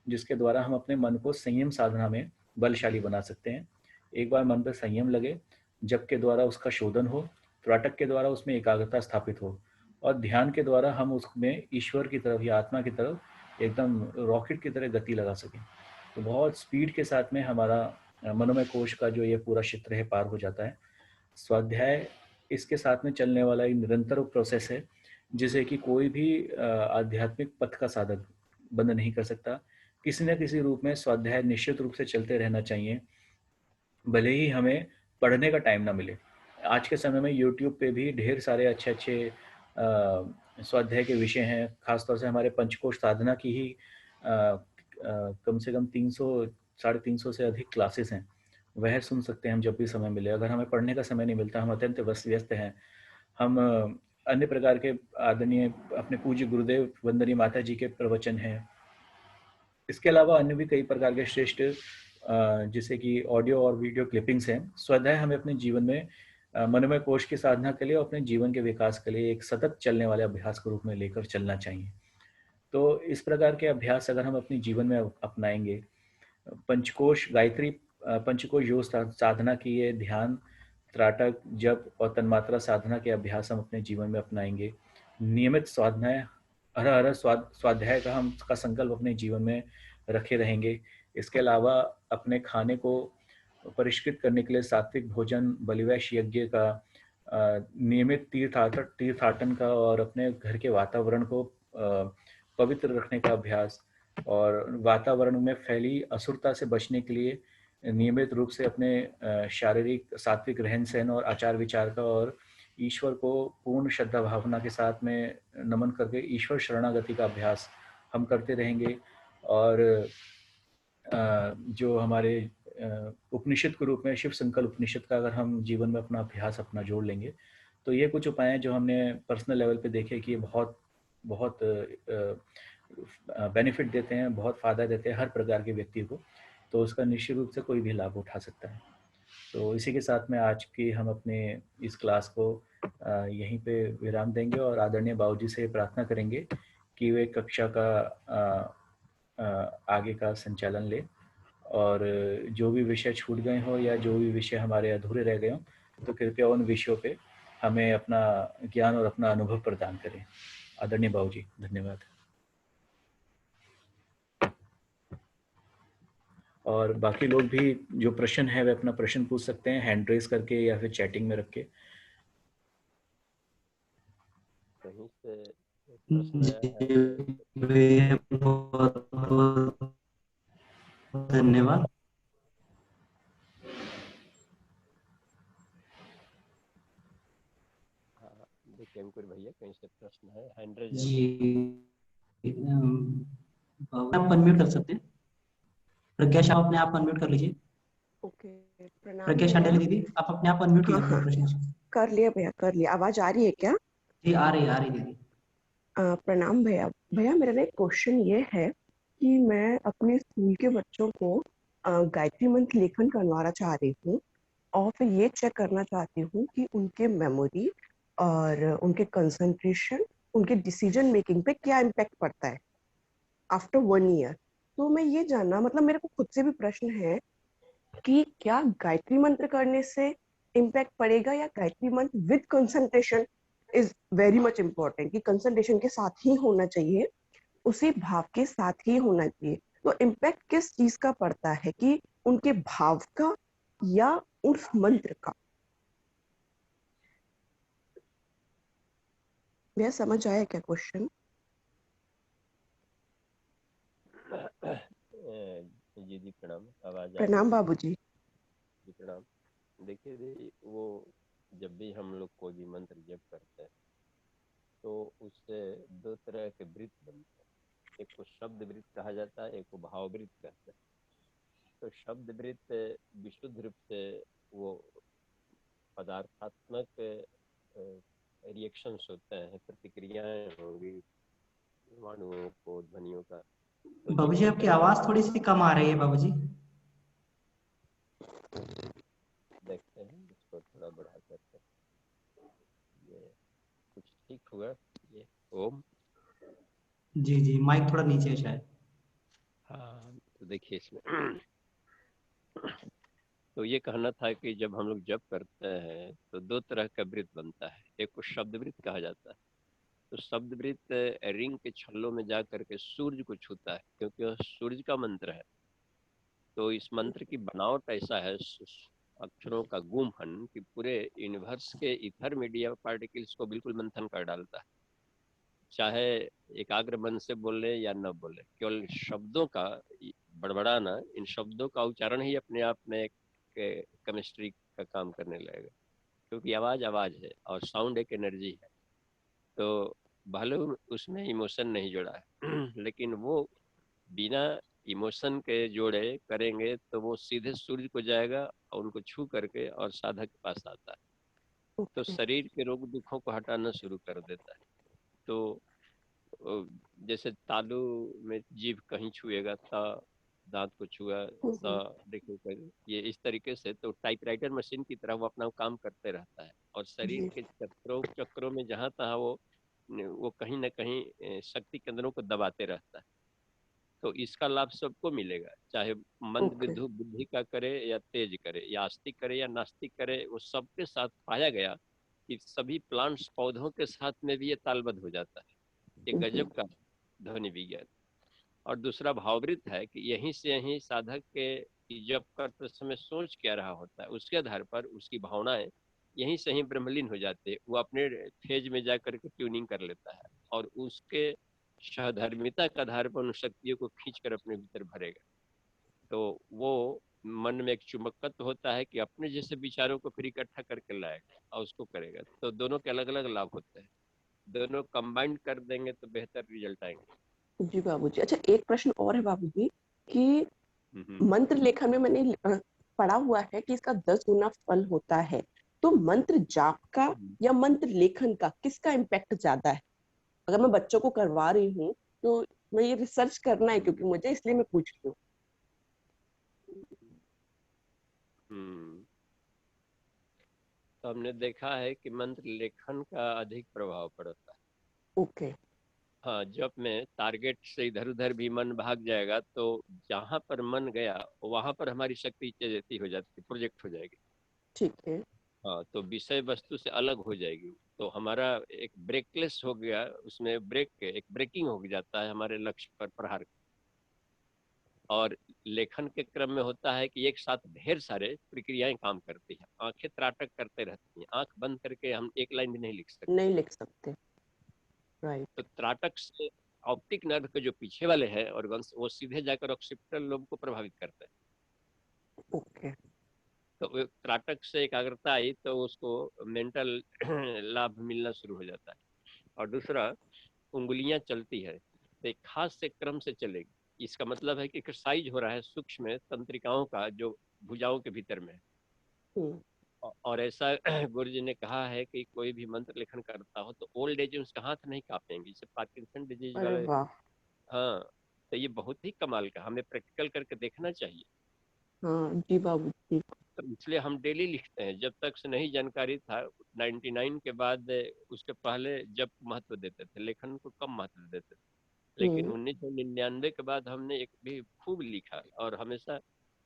जिसके द्वारा हम अपने मन को संयम साधना में बलशाली बना सकते हैं। एक बार मन पर संयम लगे, जप के द्वारा उसका शोधन हो, त्राटक के द्वारा उसमें एकाग्रता स्थापित हो, और ध्यान के द्वारा हम उसमें ईश्वर की तरफ या आत्मा की तरफ एकदम रॉकेट की तरह गति लगा सकें। तो बहुत स्पीड के साथ में हमारा मनोमय कोश का जो ये पूरा क्षेत्र है पार हो जाता है। स्वाध्याय इसके साथ में चलने वाला एक निरंतर प्रोसेस है, जिसे कि कोई भी आध्यात्मिक पथ का साधक बंद नहीं कर सकता। किसी न किसी रूप में स्वाध्याय निश्चित रूप से चलते रहना चाहिए, भले ही हमें पढ़ने का टाइम ना मिले। आज के समय में यूट्यूब पे भी ढेर सारे अच्छे अच्छे स्वाध्याय के विषय हैं, खासतौर से हमारे पंचकोश साधना की ही कम से कम 300 साढ़े 300 से अधिक क्लासेस हैं। वह सुन सकते हैं हम जब भी समय मिले। अगर हमें पढ़ने का समय नहीं मिलता, हम अत्यंत व्यस्त हैं, हम अन्य प्रकार के आदरणीय अपने पूज्य गुरुदेव वंदनीय माता जी के प्रवचन हैं, इसके अलावा अन्य भी कई प्रकार के श्रेष्ठ जैसे कि ऑडियो और वीडियो क्लिपिंग्स हैं। स्वाध्याय हमें अपने जीवन में मनोमय कोश की साधना के लिए और अपने जीवन के विकास के लिए एक सतत चलने वाले अभ्यास के रूप में लेकर चलना चाहिए। तो इस प्रकार के अभ्यास अगर हम अपने जीवन में अपनाएंगे, पंचकोश गायत्री, पंचकोश योग साधना की ये ध्यान, त्राटक, जप और तन्मात्रा साधना के अभ्यास हम अपने जीवन में अपनाएंगे, नियमित साधनाएं, हर हर स्वाध्याय का हम का संकल्प अपने जीवन में रखे रहेंगे। इसके अलावा अपने खाने को परिष्कृत करने के लिए सात्विक भोजन, बलिवैश यज्ञ का, नियमित तीर्थाटन का और अपने घर के वातावरण को पवित्र रखने का अभ्यास, और वातावरण में फैली असुरता से बचने के लिए नियमित रूप से अपने शारीरिक सात्विक रहन सहन और आचार विचार का, और ईश्वर को पूर्ण श्रद्धा भावना के साथ में नमन करके ईश्वर शरणागति का अभ्यास हम करते रहेंगे। और जो हमारे उपनिषद के रूप में शिव संकल्प उपनिषद का अगर हम जीवन में अपना अभ्यास अपना जोड़ लेंगे, तो ये कुछ उपाय हैं जो हमने पर्सनल लेवल पे देखे कि ये बहुत बहुत बेनिफिट देते हैं, बहुत फ़ायदा देते हैं हर प्रकार के व्यक्ति को। तो उसका निश्चित रूप से कोई भी लाभ उठा सकता है। तो इसी के साथ में आज की हम अपने इस क्लास को यहीं पे विराम देंगे और आदरणीय बाबूजी से प्रार्थना करेंगे कि वे कक्षा का आगे का संचालन ले, और जो भी विषय छूट गए हों या जो भी विषय हमारे अधूरे रह गए हों, तो कृपया उन विषयों पे हमें अपना ज्ञान और अपना अनुभव प्रदान करें। आदरणीय बाबूजी, धन्यवाद। और बाकी लोग भी जो प्रश्न है वे अपना प्रश्न पूछ सकते हैं हैंड रेज करके या फिर चैटिंग में रख के। कहीं से प्रश्न आया है? धन्यवाद। हाँ, देखिए अंकुर भैया कहीं से प्रश्न है, हैंड रेज जी, आप अनम्यूट कर सकते हैं। प्रज्ञा, आप अपने आप अनम्यूट कर लीजिए। ओके, प्रणाम प्रज्ञा भैया। शांडिल्य दीदी, आप अपने आप अनम्यूट कीजिए अपने प्रश्न से। कर लिया भैया, कर लिया। आवाज आ रही है क्या? जी, आ रही दीदी। प्रणाम भैया। भैया मेरा ना एक क्वेश्चन ये है कि मैं अपने स्कूल के बच्चों को गायत्री मंत्र लेखन करवाना चाह रही हूँ, और फिर ये चेक करना चाहती हूँ कि उनके मेमोरी और उनके कंसंट्रेशन, उनके डिसीजन मेकिंग पे क्या इम्पैक्ट पड़ता है आफ्टर 1 ईयर। तो मैं ये जानना, मतलब मेरे को खुद से भी प्रश्न है कि क्या गायत्री मंत्र करने से इम्पैक्ट पड़ेगा, या गायत्री मंत्र with concentration is very much important, कि कंसंट्रेशन के साथ ही होना चाहिए, उसी भाव के साथ ही होना चाहिए। तो इम्पैक्ट किस चीज का पड़ता है, कि उनके भाव का या उस मंत्र का? भैया समझ आया क्या क्वेश्चन? जी जी प्रणाम, आवाज आ रही प्रणाम है? बाबूजी। जी प्रणाम। देखिए जी, वो जब भी हम लोग कोई भी मंत्र जप करते हैं तो उससे दो तरह के वृत्त बनते हैं। एक को शब्द वृत्त कहा जाता है, एक को भाव वृत्त कहते हैं। तो शब्द वृत्त विशुद्ध रूप से वो पदार्थात्मक रिएक्शंस होते हैं, प्रतिक्रियाएं होंगी वाणुओं को, ध्वनियों का। तो बाबूजी, आपकी आवाज थोड़ी सी कम आ रही है बाबूजी। देखते हैं, इसको थोड़ा बढ़ा करते हैं, ये कुछ ठीक हुआ ये। ओम। जी, माइक थोड़ा नीचे है शायद। हाँ, तो देखिए इसमें तो ये कहना था कि जब हम लोग जप करते हैं तो दो तरह का वृत्त बनता है। एक को शब्द वृत्त कहा जाता है। तो शब्द वृत्त रिंग के छल्लों में जा करके सूर्य को छूता है, क्योंकि वह सूर्य का मंत्र है। तो इस मंत्र की बनावट ऐसा है, अक्षरों का गुम्फन, कि पूरे यूनिवर्स के इथर मीडिया पार्टिकल्स को बिल्कुल मंथन कर डालता है। चाहे एकाग्र मन से बोले या न बोले, केवल शब्दों का बड़बड़ाना, इन शब्दों का उच्चारण ही अपने आप में एक केमिस्ट्री का काम करने लगेगा, क्योंकि आवाज आवाज है और साउंड एक एनर्जी है। तो भले उसमें इमोशन नहीं जुड़ा है लेकिन वो बिना इमोशन के जोड़े करेंगे तो वो सीधे सूर्य को जाएगा और उनको छू करके और साधक के पास आता है, तो ओके। शरीर के रोग दुखों को हटाना शुरू कर देता है। तो अ, जैसे तालू में जीभ कहीं छुएगा ता, दांत को छुआ सा, देखिए ये इस तरीके से, तो टाइपराइटर मशीन की तरह वो अपना काम करते रहता है और शरीर जी। के चक्रों चक्रों में जहाँ तहाँ वो कहीं ना कहीं शक्ति केंद्रों को दबाते रहता है। तो इसका लाभ सबको मिलेगा, चाहे मंद ओके। विद्यु बुद्धि का करे या तेज करे या आस्तिक करे या नास्तिक करे, वो सबके साथ पाया गया कि सभी प्लांट्स पौधों के साथ में भी ये तालबद्ध हो जाता है। ये जी। गजब का ध्वनि विज्ञान। और दूसरा भाववृत्त है कि यहीं से यहीं साधक के जप करते समय सोच क्या रहा होता है उसके आधार पर उसकी भावनाएं यहीं से ही ब्रह्मलीन हो जाती है, वो अपने फेज में जाकर के ट्यूनिंग कर लेता है और उसके सहधर्मिता के आधार पर उन शक्तियों को खींच कर अपने भीतर भरेगा। तो वो मन में एक चुंबकत्व होता है कि अपने जैसे विचारों को फिर इकट्ठा करके लाएगा और उसको करेगा। तो दोनों के अलग अलग लाभ होते हैं, दोनों कंबाइंड कर देंगे तो बेहतर रिजल्ट आएंगे। जी बाबूजी। अच्छा, एक प्रश्न और है बाबूजी कि हम्म। मंत्र लेखन में मैंने पढ़ा हुआ है कि इसका 10 गुना फल होता है, तो मंत्र जाप का या मंत्र लेखन का किसका इम्पैक्ट ज्यादा है? अगर मैं बच्चों को करवा रही हूँ तो मैं ये रिसर्च करना है क्योंकि मुझे, इसलिए मैं पूछ रही हूँ। हम्म। तो हमने देखा है कि मंत्र लेखन का अधिक प्रभाव पड़ता है। ओके। हाँ, जब में टारगेट से इधर उधर भी मन भाग जाएगा तो जहाँ पर मन गया वहां पर हमारी शक्ति जैसी हो जाती, प्रोजेक्ट हो जाएगी। ठीक है। हाँ, तो विषय वस्तु से अलग हो जाएगी, तो हमारा एक ब्रेकलेस हो गया, उसमें एक ब्रेकिंग हो जाता है हमारे लक्ष्य पर प्रहार। और लेखन के क्रम में होता है कि एक साथ ढेर सारे प्रक्रियाएं काम करती हैं, आंखें त्राटक करते रहती हैं, आंख बंद करके हम एक लाइन भी नहीं लिख सकते। नहीं लिख सकते। तो राइट। त्राटक से ऑप्टिक नर्व के जो पीछे वाले हैं ऑर्गन्स, वो सीधे जाकर ऑक्सीपिटल लोब को प्रभावित करते हैं। ओके। तो वो त्राटक से एकाग्रता आई तो उसको मेंटल लाभ मिलना शुरू हो जाता है। और दूसरा, उंगलियां चलती है तो एक खास से क्रम से चलेगी, इसका मतलब है कि एक्सरसाइज हो रहा है सूक्ष्म तंत्रिकाओं का जो भुजाओं के भीतर में है। हम्म। और ऐसा गुरु जी ने कहा है कि कोई भी मंत्र लेखन करता हो तो ओल्ड एज में उसका हाथ नहीं कांपेंगे, जैसे पार्किंसन डिजीज अरे वाले। वाह। हाँ, तो ये बहुत ही कमाल का, हमें प्रैक्टिकल करके देखना चाहिए। हाँ जी बाबूजी। तो इसलिए हम डेली लिखते हैं, जब तक से नहीं जानकारी था 99 के बाद, उसके पहले जब महत्व देते थे, लेखन को कम महत्व देते थे। लेकिन हम्म। 1999 के बाद हमने एक भी खूब लिखा और हमेशा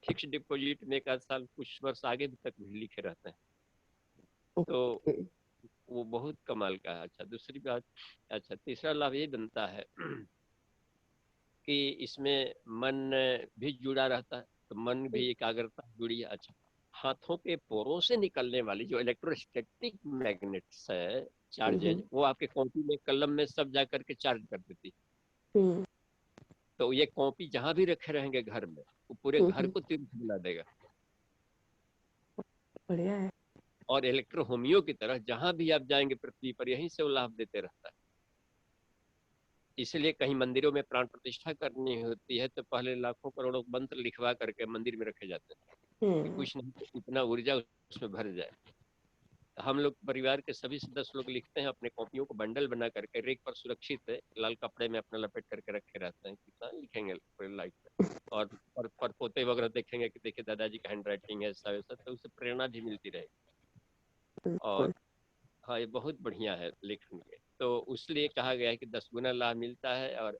फिक्स डिपॉजिट में एक आध साल कुछ वर्ष आगे भी तक भी लिखे रहते हैं। तो ओके। वो बहुत कमाल का है। अच्छा, दूसरी बात, अच्छा तीसरा लाभ ये बनता है कि इसमें मन भी जुड़ा रहता है, तो मन भी एकाग्रता जुड़ी है। अच्छा, हाथों के पोरों से निकलने वाली जो इलेक्ट्रोस्टैटिक मैग्नेट्स है, चार्जेज, हम्म। वो आपके कॉपी में कलम में सब जा करके चार्ज कर देती है। हम्म। तो ये कॉपी जहां भी रखे रहेंगे घर में, वो पूरे घर हम्म। को तीर्थ मिला देगा। बढ़िया है। और इलेक्ट्रो होमियो की तरह जहां भी आप जाएंगे पृथ्वी पर, यहीं से वो लाभ देते रहता है। इसलिए कहीं मंदिरों में प्राण प्रतिष्ठा करनी होती है तो पहले लाखों करोड़ों मंत्र लिखवा करके मंदिर में रखे जाते हैं कि हम्म। कुछ नहीं तो इतना ऊर्जा उसमें भर जाए। हम लोग परिवार के सभी सदस्य लोग लिखते हैं, अपने कॉपियों को बंडल बना करके रेक पर सुरक्षित है लाल कपड़े में अपना लपेट करके रखे रहते हैं, कितना लिखेंगे पूरे लाइफ में। और पोते वगैरह देखेंगे कि देखिए दादाजी का हैंड राइटिंग है ऐसा वैसा, तो उससे प्रेरणा भी मिलती रहेगी। और बिल्कुल। हाँ, ये बहुत बढ़िया है लेखन के, तो इसलिए कहा गया है कि 10 गुना लाभ मिलता है। और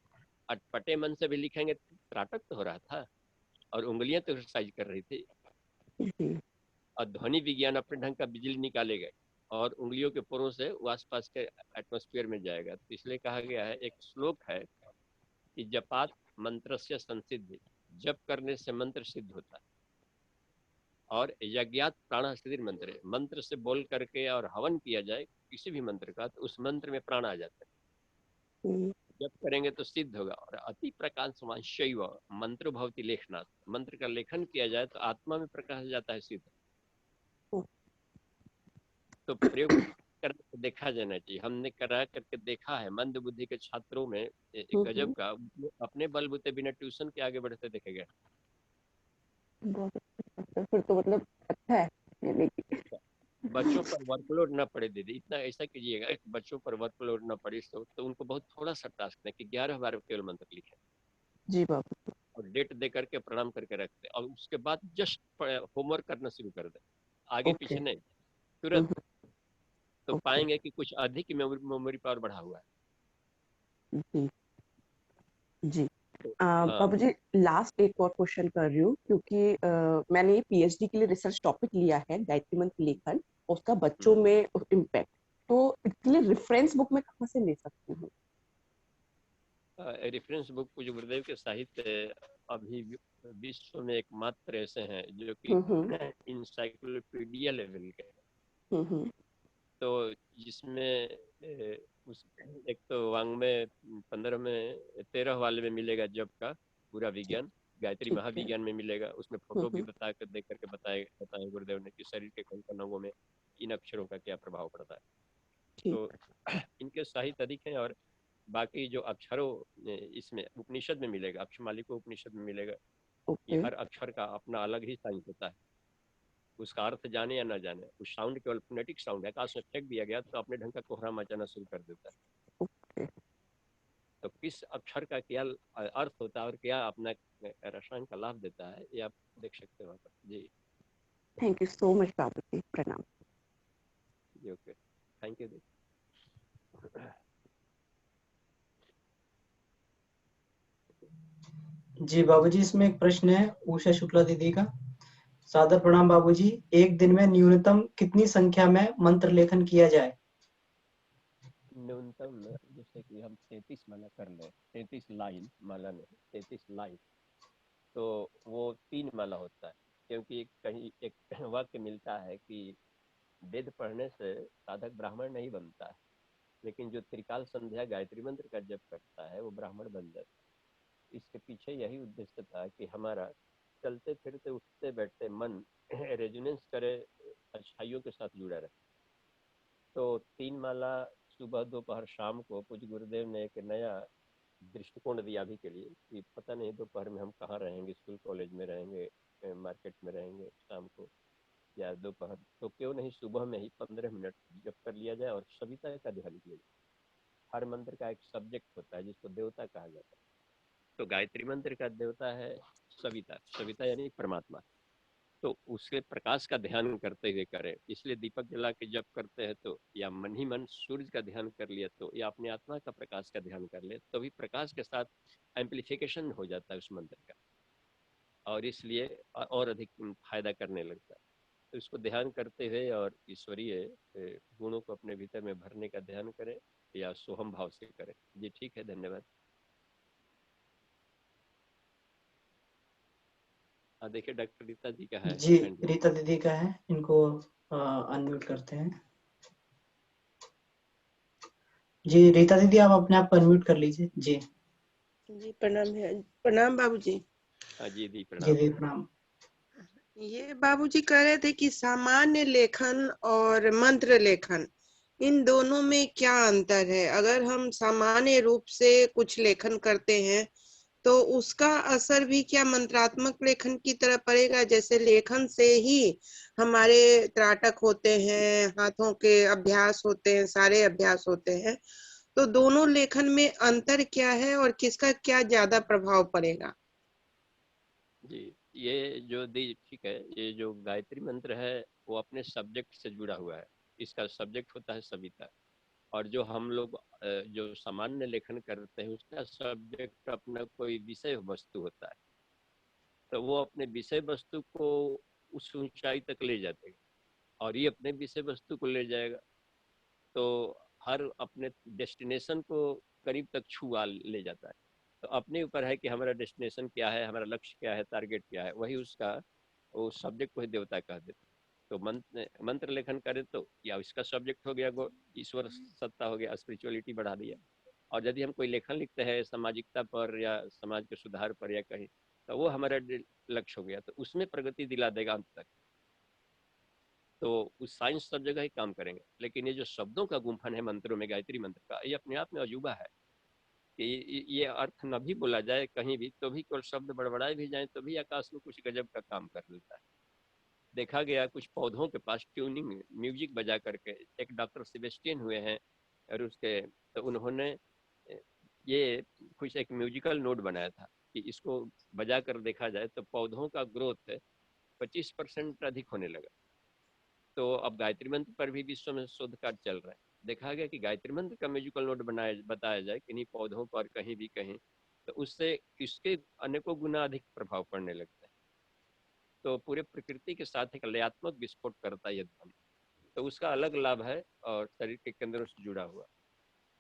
अटपटे मन से भी लिखेंगे तो त्राटक तो हो रहा था और उंगलियां तो एक्सरसाइज कर रही थी, जी। और ध्वनि विज्ञान अपने ढंग का बिजली निकालेगा और उंगलियों के पोरों से वो आसपास के एटमॉस्फेयर में जाएगा। तो इसलिए कहा गया है, एक श्लोक है कि जपात मंत्र से संसिद्धि, जप करने से मंत्र सिद्ध होता है। और यज्ञात प्राण शरीर मंत्र, मंत्र से बोल करके और हवन किया जाए किसी भी मंत्र का, तो उस मंत्र में प्राण आ जाता है, हम्म। जब करेंगे तो सिद्ध होगा। और अति प्रकाशवान शैव मंत्र भवति लेखनाथ, मंत्र का लेखन किया जाए तो आत्मा में प्रकाश जाता है सिद्ध। ओ, तो प्रयोग करा के देखा जाना चाहिए। हमने करा करके देखा है, मंद बुद्धि के छात्रों में एक गजब का, अपने बलबूते बिना ट्यूशन के आगे बढ़ते देखे गए। बहुत अच्छा, फिर तो मतलब अच्छा है यानी कि। बच्चों पर वर्कलोड ना पड़े दीदी, इतना ऐसा कीजिएगा कि बच्चों पर वर्कलोड ना पड़े, तो उनको बहुत थोड़ा सा टास्क दें कि 11 बार केवल मंत्र लिखें जी बाबू। और डेट दे करके प्रणाम करके रख दें, और उसके बाद जस्ट होमवर्क करना शुरू कर दें, आगे ओके। पीछे नहीं, तुरंत। तो ओके। पाएंगे कि कुछ अधिक मेमोरी पावर बढ़ा हुआ है। जी जी। तो हाँ। बाबू जी, लास्ट एक और क्वेश्चन कर रही हूँ, क्योंकि मैंने ये पीएचडी के लिए रिसर्च टॉपिक लिया है, गायत्री मंत्र लेखन, उसका बच्चों में इम्पैक्ट, तो इसके लिए रेफरेंस बुक में कहाँ से ले सकती हूँ? रेफरेंस बुक कुछ गुरुदेव के साहित्य अभी विश्व में एकमात्र ऐसे हैं जो कि इंसाइक्लोपीडिया लेवल के हैं। तो जिसमें उस एक तो वांग्मय 15 में 13 वाले में मिलेगा जब का पूरा विज्ञान, गायत्री ठीक है। महाविज्ञान में मिलेगा, उसमें फोटो भी बता कर देख करके बताए गुरुदेव ने कि शरीर के कौन कौन अंगों में इन अक्षरों का क्या प्रभाव पड़ता है। ठीक। तो इनके साहित्य अधिक हैं, और बाकी जो अक्षरों इसमें उपनिषद में मिलेगा, अक्षमाली को उपनिषद में मिलेगा कि ओके। हर अक्षर का अपना अलग ही साइंस होता है, उसका अर्थ जाने या ना जाने, उस साउंड केवल फोनेटिक साउंड है, आकाश में फेंक दिया गया तो अपने ढंग का कोहरा मचाना शुरू कर देता है। ओके। तो किस अक्षर का क्या अर्थ होता है और क्या अपना रसायन का लाभ देता है, ये आप देख सकते हो वहाँ पर। जी थैंक यू सो मच बाबू जी, प्रणाम। जी, ओके, थैंक यू। जी बाबूजी, इसमें एक प्रश्न है उषा शुक्ला दीदी का। सादर प्रणाम बाबूजी, एक दिन में न्यूनतम कितनी संख्या में मंत्र लेखन किया जाए? न्यूनतम जैसे कि हम 33 माला कर लें, 33 लाइन, माला नहीं 33 लाइन, तो वो 3 माला होता है। क्योंकि कहीं एक वाक्य मिलता है कि वेद पढ़ने से साधक ब्राह्मण नहीं बनता है, लेकिन जो त्रिकाल संध्या गायत्री मंत्र का जप करता है वो ब्राह्मण बन जाता है। इसके पीछे यही उद्देश्य था कि हमारा चलते फिरते उठते बैठते मन रेजोनेंस करे, अच्छाइयों के साथ जुड़ा रहे। तो 3 माला सुबह दोपहर शाम को पूज्य गुरुदेव ने एक नया दृष्टिकोण दिया अभी के लिए कि पता नहीं दोपहर में हम कहाँ रहेंगे, स्कूल कॉलेज में रहेंगे, मार्केट में रहेंगे शाम को या दोपहर, तो क्यों नहीं सुबह में ही 15 मिनट जप कर लिया जाए और सविता का ध्यान किया जाए। हर मंत्र का एक सब्जेक्ट होता है जिसको देवता कहा जाता है। तो गायत्री मंत्र का देवता है सविता, सविता यानी परमात्मा। तो उसके प्रकाश का ध्यान करते हुए करें, इसलिए दीपक जला के जप करते हैं तो, या मन ही मन सूर्य का ध्यान कर लिया तो, या अपने आत्मा का प्रकाश का ध्यान कर ले तो भी प्रकाश के साथ एम्पलीफिकेशन हो जाता है उस मंत्र का, और इसलिए और अधिक फायदा करने लगता है। तो इसको ध्यान करते हुए और ईश्वरीय गुणों को अपने भीतर में भरने का ध्यान करें, या सोहम भाव से करें। जी ठीक है, धन्यवाद। देखिए डॉक्टर रीता जी का है जी, हैंड। रीता दीदी का है, इनको अनम्यूट करते हैं। जी रीता दीदी, आप अपने आप अनम्यूट कर लीजिए। जी जी प्रणाम है, प्रणाम बाबूजी। जी दी जी प्रणाम। दी प्रणाम। ये बाबूजी कह रहे थे कि सामान्य लेखन और मंत्र लेखन, इन दोनों में क्या अंतर है? अगर हम सामान्य रूप से कुछ लेखन करते हैं तो उसका असर भी क्या मंत्रात्मक लेखन की तरह पड़ेगा? जैसे लेखन से ही हमारे त्राटक होते हैं, हाथों के अभ्यास होते हैं, सारे अभ्यास होते हैं, तो दोनों लेखन में अंतर क्या है और किसका क्या ज्यादा प्रभाव पड़ेगा? जी ये जो दी ठीक है, ये जो गायत्री मंत्र है वो अपने सब्जेक्ट से जुड़ा हुआ है, इसका सब्जेक्ट होता है सविता। और जो हम लोग जो सामान्य लेखन करते हैं उसका सब्जेक्ट अपना कोई विषय वस्तु होता है, तो वो अपने विषय वस्तु को उस ऊंचाई तक ले जाते हैं, और ये अपने विषय वस्तु को ले जाएगा तो हर अपने डेस्टिनेशन को करीब तक छुआ ले जाता है। तो अपने ऊपर है कि हमारा डेस्टिनेशन क्या है, हमारा लक्ष्य क्या है, टारगेट क्या है, वही उसका वो सब्जेक्ट को ही देवता कह देते। तो मंत्र लेखन करें तो या इसका सब्जेक्ट हो गया ईश्वर सत्ता हो गया, स्पिरिचुअलिटी बढ़ा दिया। और यदि हम कोई लेखन लिखते हैं सामाजिकता पर या समाज के सुधार पर या कहीं, तो वो हमारा लक्ष्य हो गया, तो उसमें प्रगति दिला देगा अंत तक। तो उस साइंस सब जगह ही काम करेंगे, लेकिन ये जो शब्दों का गुंफन है मंत्रों में, गायत्री मंत्र का, ये अपने आप में अजूबा है कि ये अर्थ न भी बोला जाए कहीं भी तो भी केवल शब्द बड़बड़ाए भी जाए तो भी आकाश में कुछ गजब का काम कर लेता है। देखा गया कुछ पौधों के पास ट्यूनिंग म्यूजिक बजा करके, एक डॉक्टर सेबेस्टियन हुए हैं और उसके तो उन्होंने ये कुछ एक म्यूजिकल नोट बनाया था कि इसको बजा कर देखा जाए तो पौधों का ग्रोथ 25% अधिक होने लगा। तो अब गायत्री मंत्र पर भी विश्व में शोध कार्य चल रहा है। देखा गया कि गायत्री मंत्र का म्यूजिकल नोट बताया जाए किन्हीं पौधों पर कहीं भी कहीं, तो उससे इसके अनेकों गुना अधिक प्रभाव पड़ने लगता है। तो पूरे प्रकृति के साथ एक लयात्मक विस्फोट करता है ये ध्वनि, तो उसका अलग लाभ है और शरीर के केंद्रों से जुड़ा हुआ।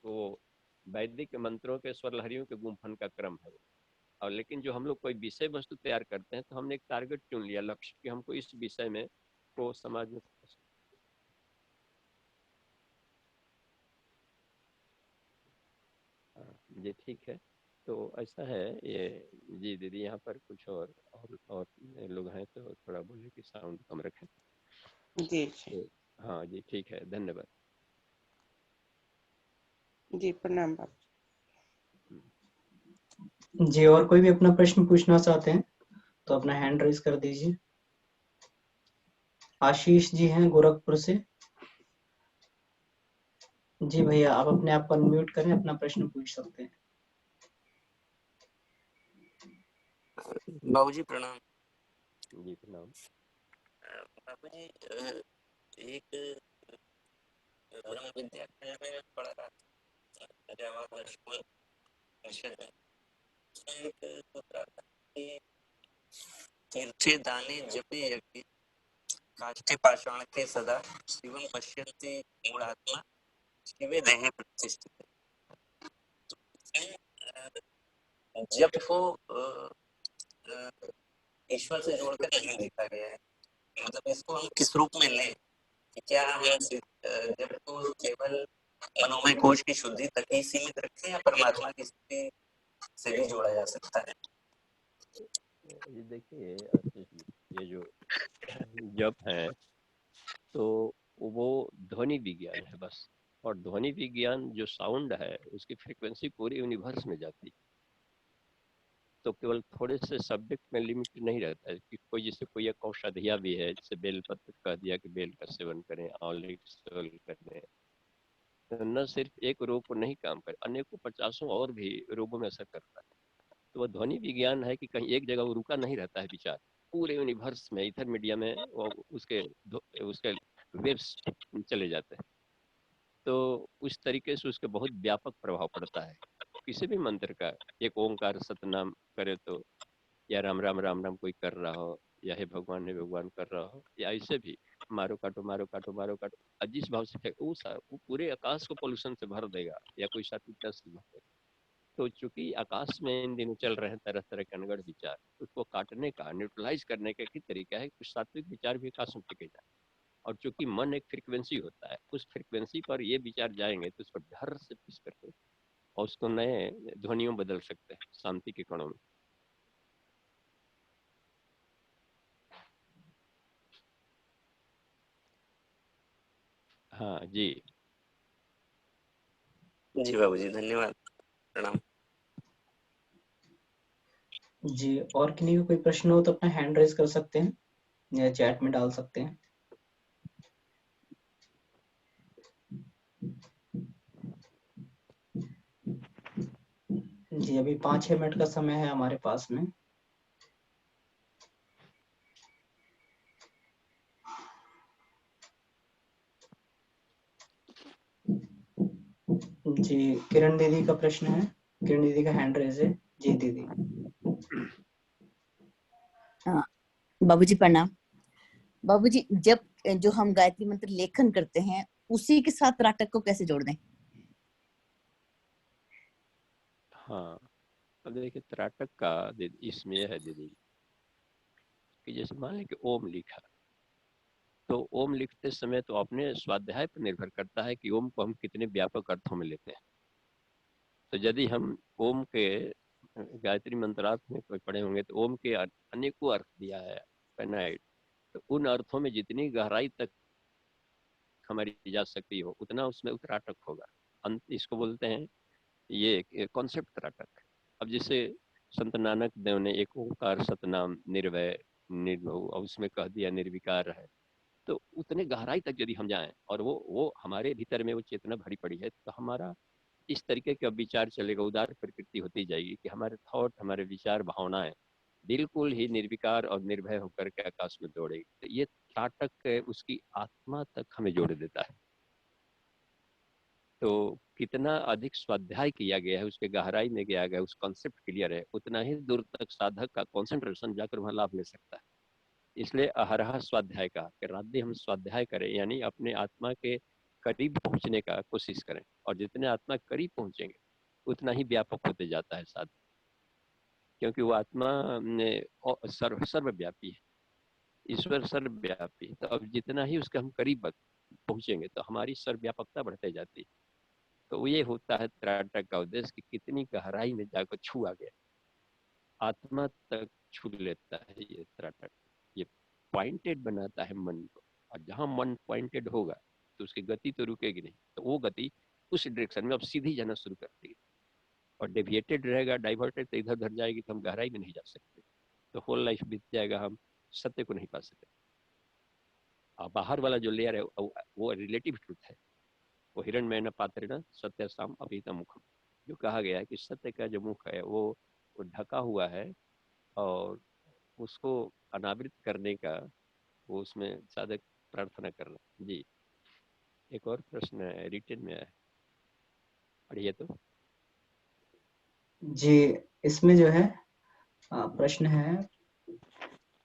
तो वैदिक मंत्रों के स्वर लहरियों के गुंफन का क्रम है वो। और लेकिन जो हम लोग कोई विषय वस्तु तैयार करते हैं तो हमने एक टारगेट चुन लिया, लक्ष्य कि हमको इस विषय में को समाज में। जी ठीक है, तो ऐसा है ये। जी दीदी, यहाँ पर कुछ और लोग हैं तो थोड़ा बोले कि साउंड कम रखें। जी तो हाँ जी ठीक है, धन्यवाद जी, प्रणाम बाबू। जी, और कोई भी अपना प्रश्न पूछना चाहते हैं तो अपना हैंड रेज कर दीजिए। आशीष जी हैं गोरखपुर से। जी भैया, आप अपने आप को अनम्यूट करें, अपना प्रश्न पूछ सकते हैं। बाबूजी प्रणाम। जी प्रणाम। बाबूजी एक ब्रह्म विद्या खंड में पढ़ा था, तीर्थे दाने जपे यज्ञ काष्ठे पाषाण के सदा शिवम पश्यन्ति मूढ़ात्मा शिवे देहे प्रतिष्ठित। जप को ईश्वर से जोड़कर नहीं देखा गया है, मतलब इसको हम किस रूप में लें? क्या हम जप को केवल मनोमय कोश की शुद्धि तक ही सीमित रखें या परमात्मा की स्थिति से भी जोड़ा जा सकता है? ये देखिए ये जो जप है तो वो ध्वनि विज्ञान है बस, और ध्वनि विज्ञान जो साउंड है उसकी फ्रीक्वेंसी पूरे यूनिवर्स में जाती है। तो केवल थोड़े से सब्जेक्ट में लिमिट नहीं रहता है कि कोई जैसे कोई एक औषधिया भी है, जैसे बेलपत्र कह दिया कि बेल का सेवन करें, आंवले का सेवन करें, तो न सिर्फ एक रोग को नहीं काम करे, अनेकों 50 और भी रोगों में असर करता है। तो वह ध्वनि विज्ञान है कि कहीं एक जगह वो रुका नहीं रहता है विचार, पूरे यूनिवर्स में इथर मीडिया में वो उसके वेव्स चले जाते हैं। तो उस तरीके से उसके बहुत व्यापक प्रभाव पड़ता है। किसी भी मंत्र का, एक ओंकार सतनाम करे तो, या राम राम राम राम कोई कर रहा हो, या हे भगवान कर रहा हो, या ऐसे भी मारो काटो मारो काटो मारो काटो, जिस भाव से फेंक वो पूरे आकाश को पोल्यूशन से भर देगा, या कोई सात्विकता से भर देगा। तो चूंकि आकाश में इन दिनों चल रहे हैं तरह तरह के अनगढ़ विचार, उसको काटने का, न्यूट्रलाइज करने का तरीका है कुछ सात्विक विचार भी आकाश में फेंके जाए। और चूंकि मन एक फ्रीक्वेंसी होता है, उस फ्रीक्वेंसी पर ये विचार जाएंगे तो उस पर धर से पीस करके और उसको नए ध्वनियों बदल सकते हैं शांति के कणों में। हाँ जी जी बाबूजी, धन्यवाद, प्रणाम। जी, और किन्हीं को कोई प्रश्न हो तो अपना हैंड रेज कर सकते हैं या चैट में डाल सकते हैं। जी, अभी 5-6 मिनट का समय है हमारे पास में। जी, किरण दीदी का प्रश्न है। किरण दीदी का हैंड रेज है। जी दीदी। हाँ बाबूजी प्रणाम। बाबूजी, जब जो हम गायत्री मंत्र लेखन करते हैं उसी के साथ त्राटक को कैसे जोड़ दें? हाँ, अब देखिए त्राटक का इसमें यह है दीदी कि जैसे मान लें कि ओम लिखा, तो ओम लिखते समय तो अपने स्वाध्याय पर निर्भर करता है कि ओम को हम कितने व्यापक अर्थों में लेते हैं। तो यदि हम ओम के गायत्री मंत्रार्थ में कोई पढ़े होंगे तो ओम के अनेकों अर्थ दिया है पेनाइट, तो उन अर्थों में जितनी गहराई तक हमारी इजात शक्ति हो उतना उसमें त्राटक होगा। अंत इसको बोलते हैं ये कॉन्सेप्ट त्राटक। अब जैसे संत नानक देव ने एक ओंकार सतनाम निर्भय निर्भव और उसमें कह दिया निर्विकार है, तो उतने गहराई तक यदि हम जाएं और वो हमारे भीतर में वो चेतना भरी पड़ी है, तो हमारा इस तरीके का विचार चलेगा, उदार प्रकृति होती जाएगी कि हमारे थॉट, हमारे विचार, भावनाएं बिल्कुल ही निर्विकार और निर्भय होकर के आकाश में दौड़ेगी। तो ये त्राटक उसकी आत्मा तक हमें जोड़ देता है। तो कितना अधिक स्वाध्याय किया गया है, उसके गहराई में गया गया, उस कॉन्सेप्ट क्लियर है, उतना ही दूर तक साधक का कंसंट्रेशन जाकर वहां लाभ ले सकता है। इसलिए अहरह स्वाध्याय का कि रात दिन हम स्वाध्याय करें, यानी अपने आत्मा के करीब पहुंचने का कोशिश करें, और जितने आत्मा करीब पहुंचेंगे उतना ही व्यापक होते जाता है साधक, क्योंकि वो आत्मा सर्वव्यापी है, ईश्वर सर्वव्यापी। तो अब जितना ही उसके हम करीब पहुंचेंगे तो हमारी सर्वव्यापकता बढ़ते जाती है। तो ये होता है त्राटक का उद्देश्य कि कितनी गहराई में जाकर छुआ गया, आत्मा तक छू लेता है ये त्राटक। ये पॉइंटेड बनाता है मन को, और जहां मन पॉइंटेड होगा तो उसकी गति तो रुकेगी नहीं, तो वो गति उस डायरेक्शन में अब सीधी जाना शुरू कर देगी। और डेविएटेड रहेगा, डाइवर्टेड, तो इधर उधर जाएगी तो हम गहराई में नहीं जा सकते, तो होल लाइफ बीत जाएगा, हम सत्य को नहीं पा सकते। बाहर वाला जो लेयर है वो रिलेटिव ट्रूथ है, वो हिरण्मय न पात्रेण सत्य साम अभिहितम मुखम, जो कहा गया है कि सत्य का जो मुख है वो ढका हुआ है, और उसको अनावृत करने का वो उसमें साधक प्रार्थना करना। जी, एक और प्रश्न है, रिटर्न में है, पढ़िए तो। जी, इसमें जो है प्रश्न है,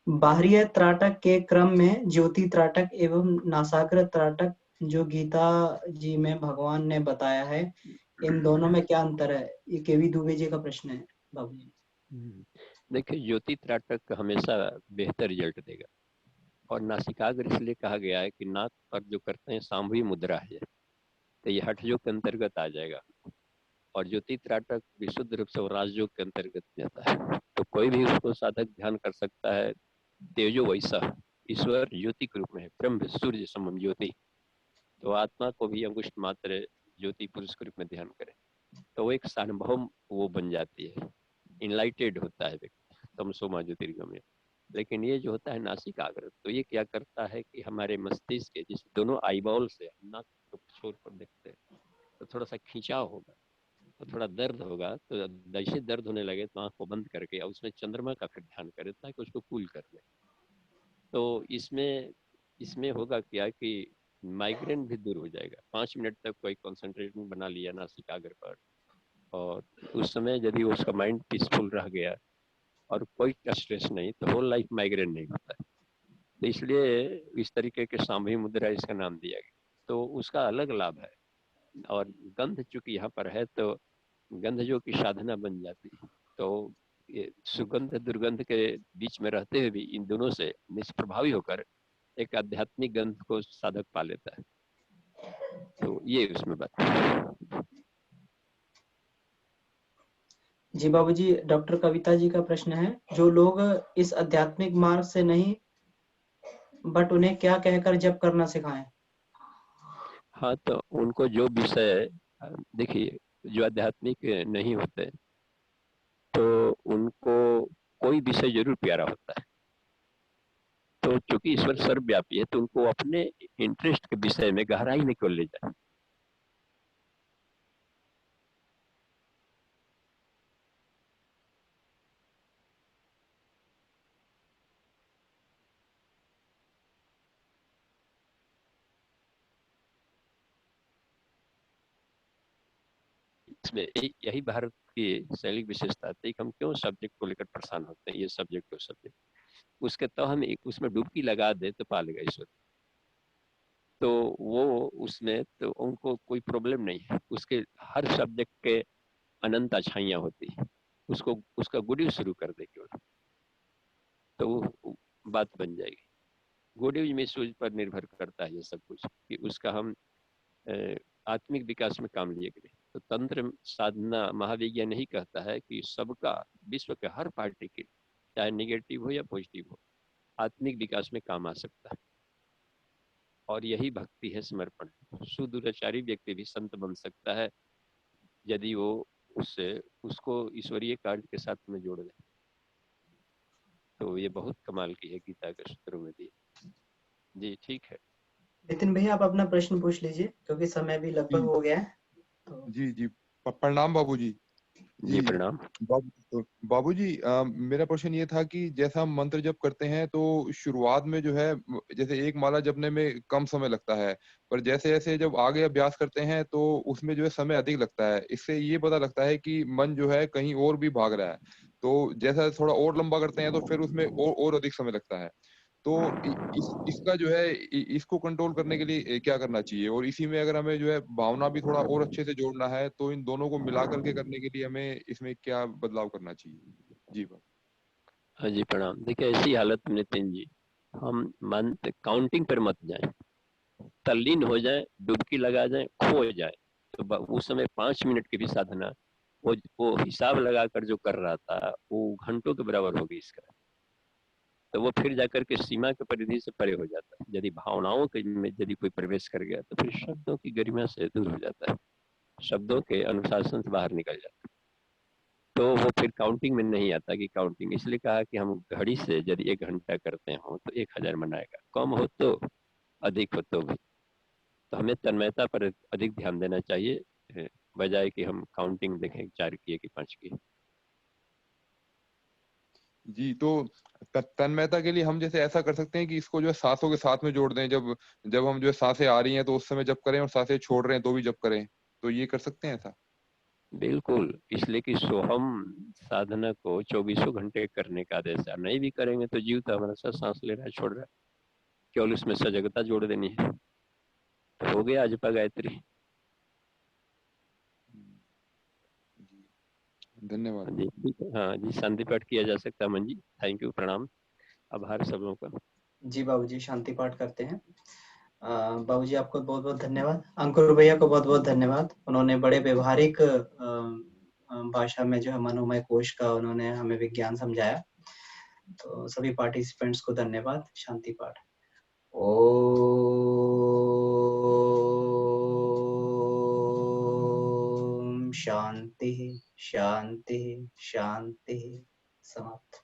बाह्य त्राटक के क्रम में ज्योति त्राटक एवं नासाग्र त्राटक जो गीता जी में भगवान ने बताया है, इन दोनों में क्या अंतर है? ये केवी दुबे जी का प्रश्न है बाबूजी। देखिए, ज्योति त्राटक हमेशा बेहतर रिजल्ट देगा, और नासिकाग्र इसलिए कहा गया है कि नाक पर जो करते हैं सांभवी मुद्रा है, तो ये हठ योग के अंतर्गत आ जाएगा, और ज्योति त्राटक विशुद्ध रूप से राजयोग के अंतर्गत जाता है। तो कोई भी उसको साधक ध्यान कर सकता है। तेजो वैसा ईश्वर ज्योति के रूप में है, ब्रह्म सूर्य समम ज्योति, तो आत्मा को भी अंगुष्ठ मात्र ज्योति पुरुष के रूप में ध्यान करे, तो वो एक सार्वभौम वो बन जाती है, इनलाइटेड होता है व्यक्ति, तमसोमा ज्योतिर्गमय। लेकिन ये जो होता है नासिकाग्र, तो ये क्या करता है कि हमारे मस्तिष्क के जिस दोनों आईबॉल से नाक को छोर पर देखते हैं, तो थोड़ा सा खिंचाव होगा, तो थोड़ा दर्द होगा, तो जैसे दर्द होने लगे तो आंख को बंद करके और उसमें चंद्रमा का फिर ध्यान करें ताकि उसको कूल कर ले। तो इसमें होगा क्या कि माइग्रेन भी दूर हो जाएगा। 5 मिनट तक कोई कंसंट्रेशन बना लिया नासिकाग्र पर, और उस समय यदि उसका माइंड पीसफुल रह गया और कोई स्ट्रेस नहीं, तो होल लाइफ माइग्रेन नहीं होता है। तो इसलिए इस तरीके के सांभवी मुद्रा इसका नाम दिया गया, तो उसका अलग लाभ है। और गंध चूंकि यहाँ पर है, तो गंध जो की साधना बन जाती है, तो ये सुगंध दुर्गंध के बीच में रहते हुए भी इन दोनों से निष्प्रभावी होकर एक आध्यात्मिक गंध को साधक पा लेता है। तो ये उसमें बात। जी बाबूजी, डॉक्टर कविता जी का प्रश्न है, जो लोग इस आध्यात्मिक मार्ग से नहीं, बट उन्हें क्या कहकर जप करना सिखाएं? हाँ, तो उनको जो विषय, देखिए, जो आध्यात्मिक नहीं होते तो उनको कोई विषय जरूर प्यारा होता है। तो चूंकि ईश्वर सर्वव्यापी है, तो उनको अपने इंटरेस्ट के विषय में गहराई में क्यों ले जाए। इसमें यही भारत की शैली विशेषता है कि हम क्यों सब्जेक्ट को लेकर परेशान होते हैं, ये सब्जेक्ट तो सब्जेक्ट, उसके तो हम उसमें डुबकी लगा दे तो पा लेगा ईश्वर। तो वो उसमें तो उनको कोई प्रॉब्लम नहीं है, उसके हर सब्जेक्ट के अनंत अच्छाइयाँ होती है, उसको उसका गुड शुरू कर दे केवल, तो वो बात बन जाएगी। गुड यूज में सूझ पर निर्भर करता है ये सब कुछ, कि उसका हम आत्मिक विकास में काम लिए गए। तो तंत्र साधना महाविज्ञान नहीं कहता है कि सबका, विश्व के हर पार्टी के, चाहे निगेटिव हो या पॉजिटिव हो, आत्मिक विकास में काम आ सकता है। और यही भक्ति है, समर्पण। सुदुराचारी व्यक्ति भी संत बन सकता है यदि वो उसको ईश्वरीय कार्य के साथ में जोड़ दे। तो ये बहुत कमाल की है गीता के सूत्रों में दी। जी ठीक है। नितिन भैया आप अपना प्रश्न पूछ लीजिए क्योंकि समय भी लगभग जी हो गया है। तो जी जी प्रणाम बाबूजी। जी जी प्रणाम। बाबूजी, मेरा प्रश्न ये था कि जैसा हम मंत्र जप करते हैं तो शुरुआत में जो है जैसे एक माला जपने में कम समय लगता है, पर जैसे जैसे जब आगे अभ्यास करते हैं तो उसमें जो है समय अधिक लगता है। इससे ये पता लगता है कि मन जो है कहीं और भी भाग रहा है। तो जैसा थोड़ा और लंबा करते हैं तो फिर उसमें और अधिक समय लगता है। तो इसका जो है इसको कंट्रोल करने के लिए क्या करना चाहिए? और इसी में अगर हमें जो है भावना भी थोड़ा और अच्छे से जोड़ना है तो इन दोनों को मिला करके करने के लिए हमें इसमें क्या बदलाव करना चाहिए? जी बाबू। हाँ जी प्रणाम। देखिए ऐसी हालत में नितिन जी, हम मंत्र काउंटिंग पर मत जाएं, तल्लीन हो जाए, डुबकी लगा जाए, खो जाए। तो उस समय 5 मिनट की भी साधना वो हिसाब लगाकर जो कर रहा था वो घंटों के बराबर होगी इसका। तो वो फिर जाकर के सीमा के परिधि से परे हो जाता है। यदि भावनाओं के में यदि कोई प्रवेश कर गया तो फिर शब्दों की गरिमा से दूर हो जाता है, शब्दों के अनुशासन से बाहर निकल जाता है। तो वो फिर काउंटिंग में नहीं आता कि काउंटिंग, इसलिए कहा कि हम घड़ी से यदि 1 घंटा करते हो तो 1000 मनाएगा, कम हो तो अधिक हो तो भी। तो हमें तन्मयता पर अधिक ध्यान देना चाहिए, बजाय कि हम काउंटिंग देखें 4 किए कि 5 किए। जी, तो तन्मयता के लिए हम जैसे ऐसा कर सकते हैं कि इसको जो है सांसों के साथ में जोड़ दें। जब जब हम जो है सांसें आ रही हैं तो उस समय जप करें और सांसें छोड़ रहे हैं तो भी जप करें। तो ये कर सकते हैं ऐसा? बिल्कुल, इसलिए कि सोहम साधना को 24 घंटे करने का आदेश है। नहीं भी करेंगे तो जीव तो हमारे साथ सांस ले रहा है, छोड़ रहा है, केवल उसमें सजगता जोड़ देनी है। तो हो गया अजपा गायत्री। जी, धन्यवाद जी बाबू। ठीक है। हाँ जी, शांति पाठ किया जा सकता है। मन जी थैंक यू, प्रणाम, आभार सब लोगों का। जी बाबूजी शांति पाठ करते हैं। बाबूजी आपको बहुत बहुत धन्यवाद। अंकुर भैया को बहुत बहुत धन्यवाद, उन्होंने बड़े व्यवहारिक भाषा में जो है मनोमय कोश का उन्होंने हमें विज्ञान समझाया। तो सभी पार्टिसिपेंट्स को धन्यवाद। शांति पाठ। ओम शांति शांति शांति। समाप्त।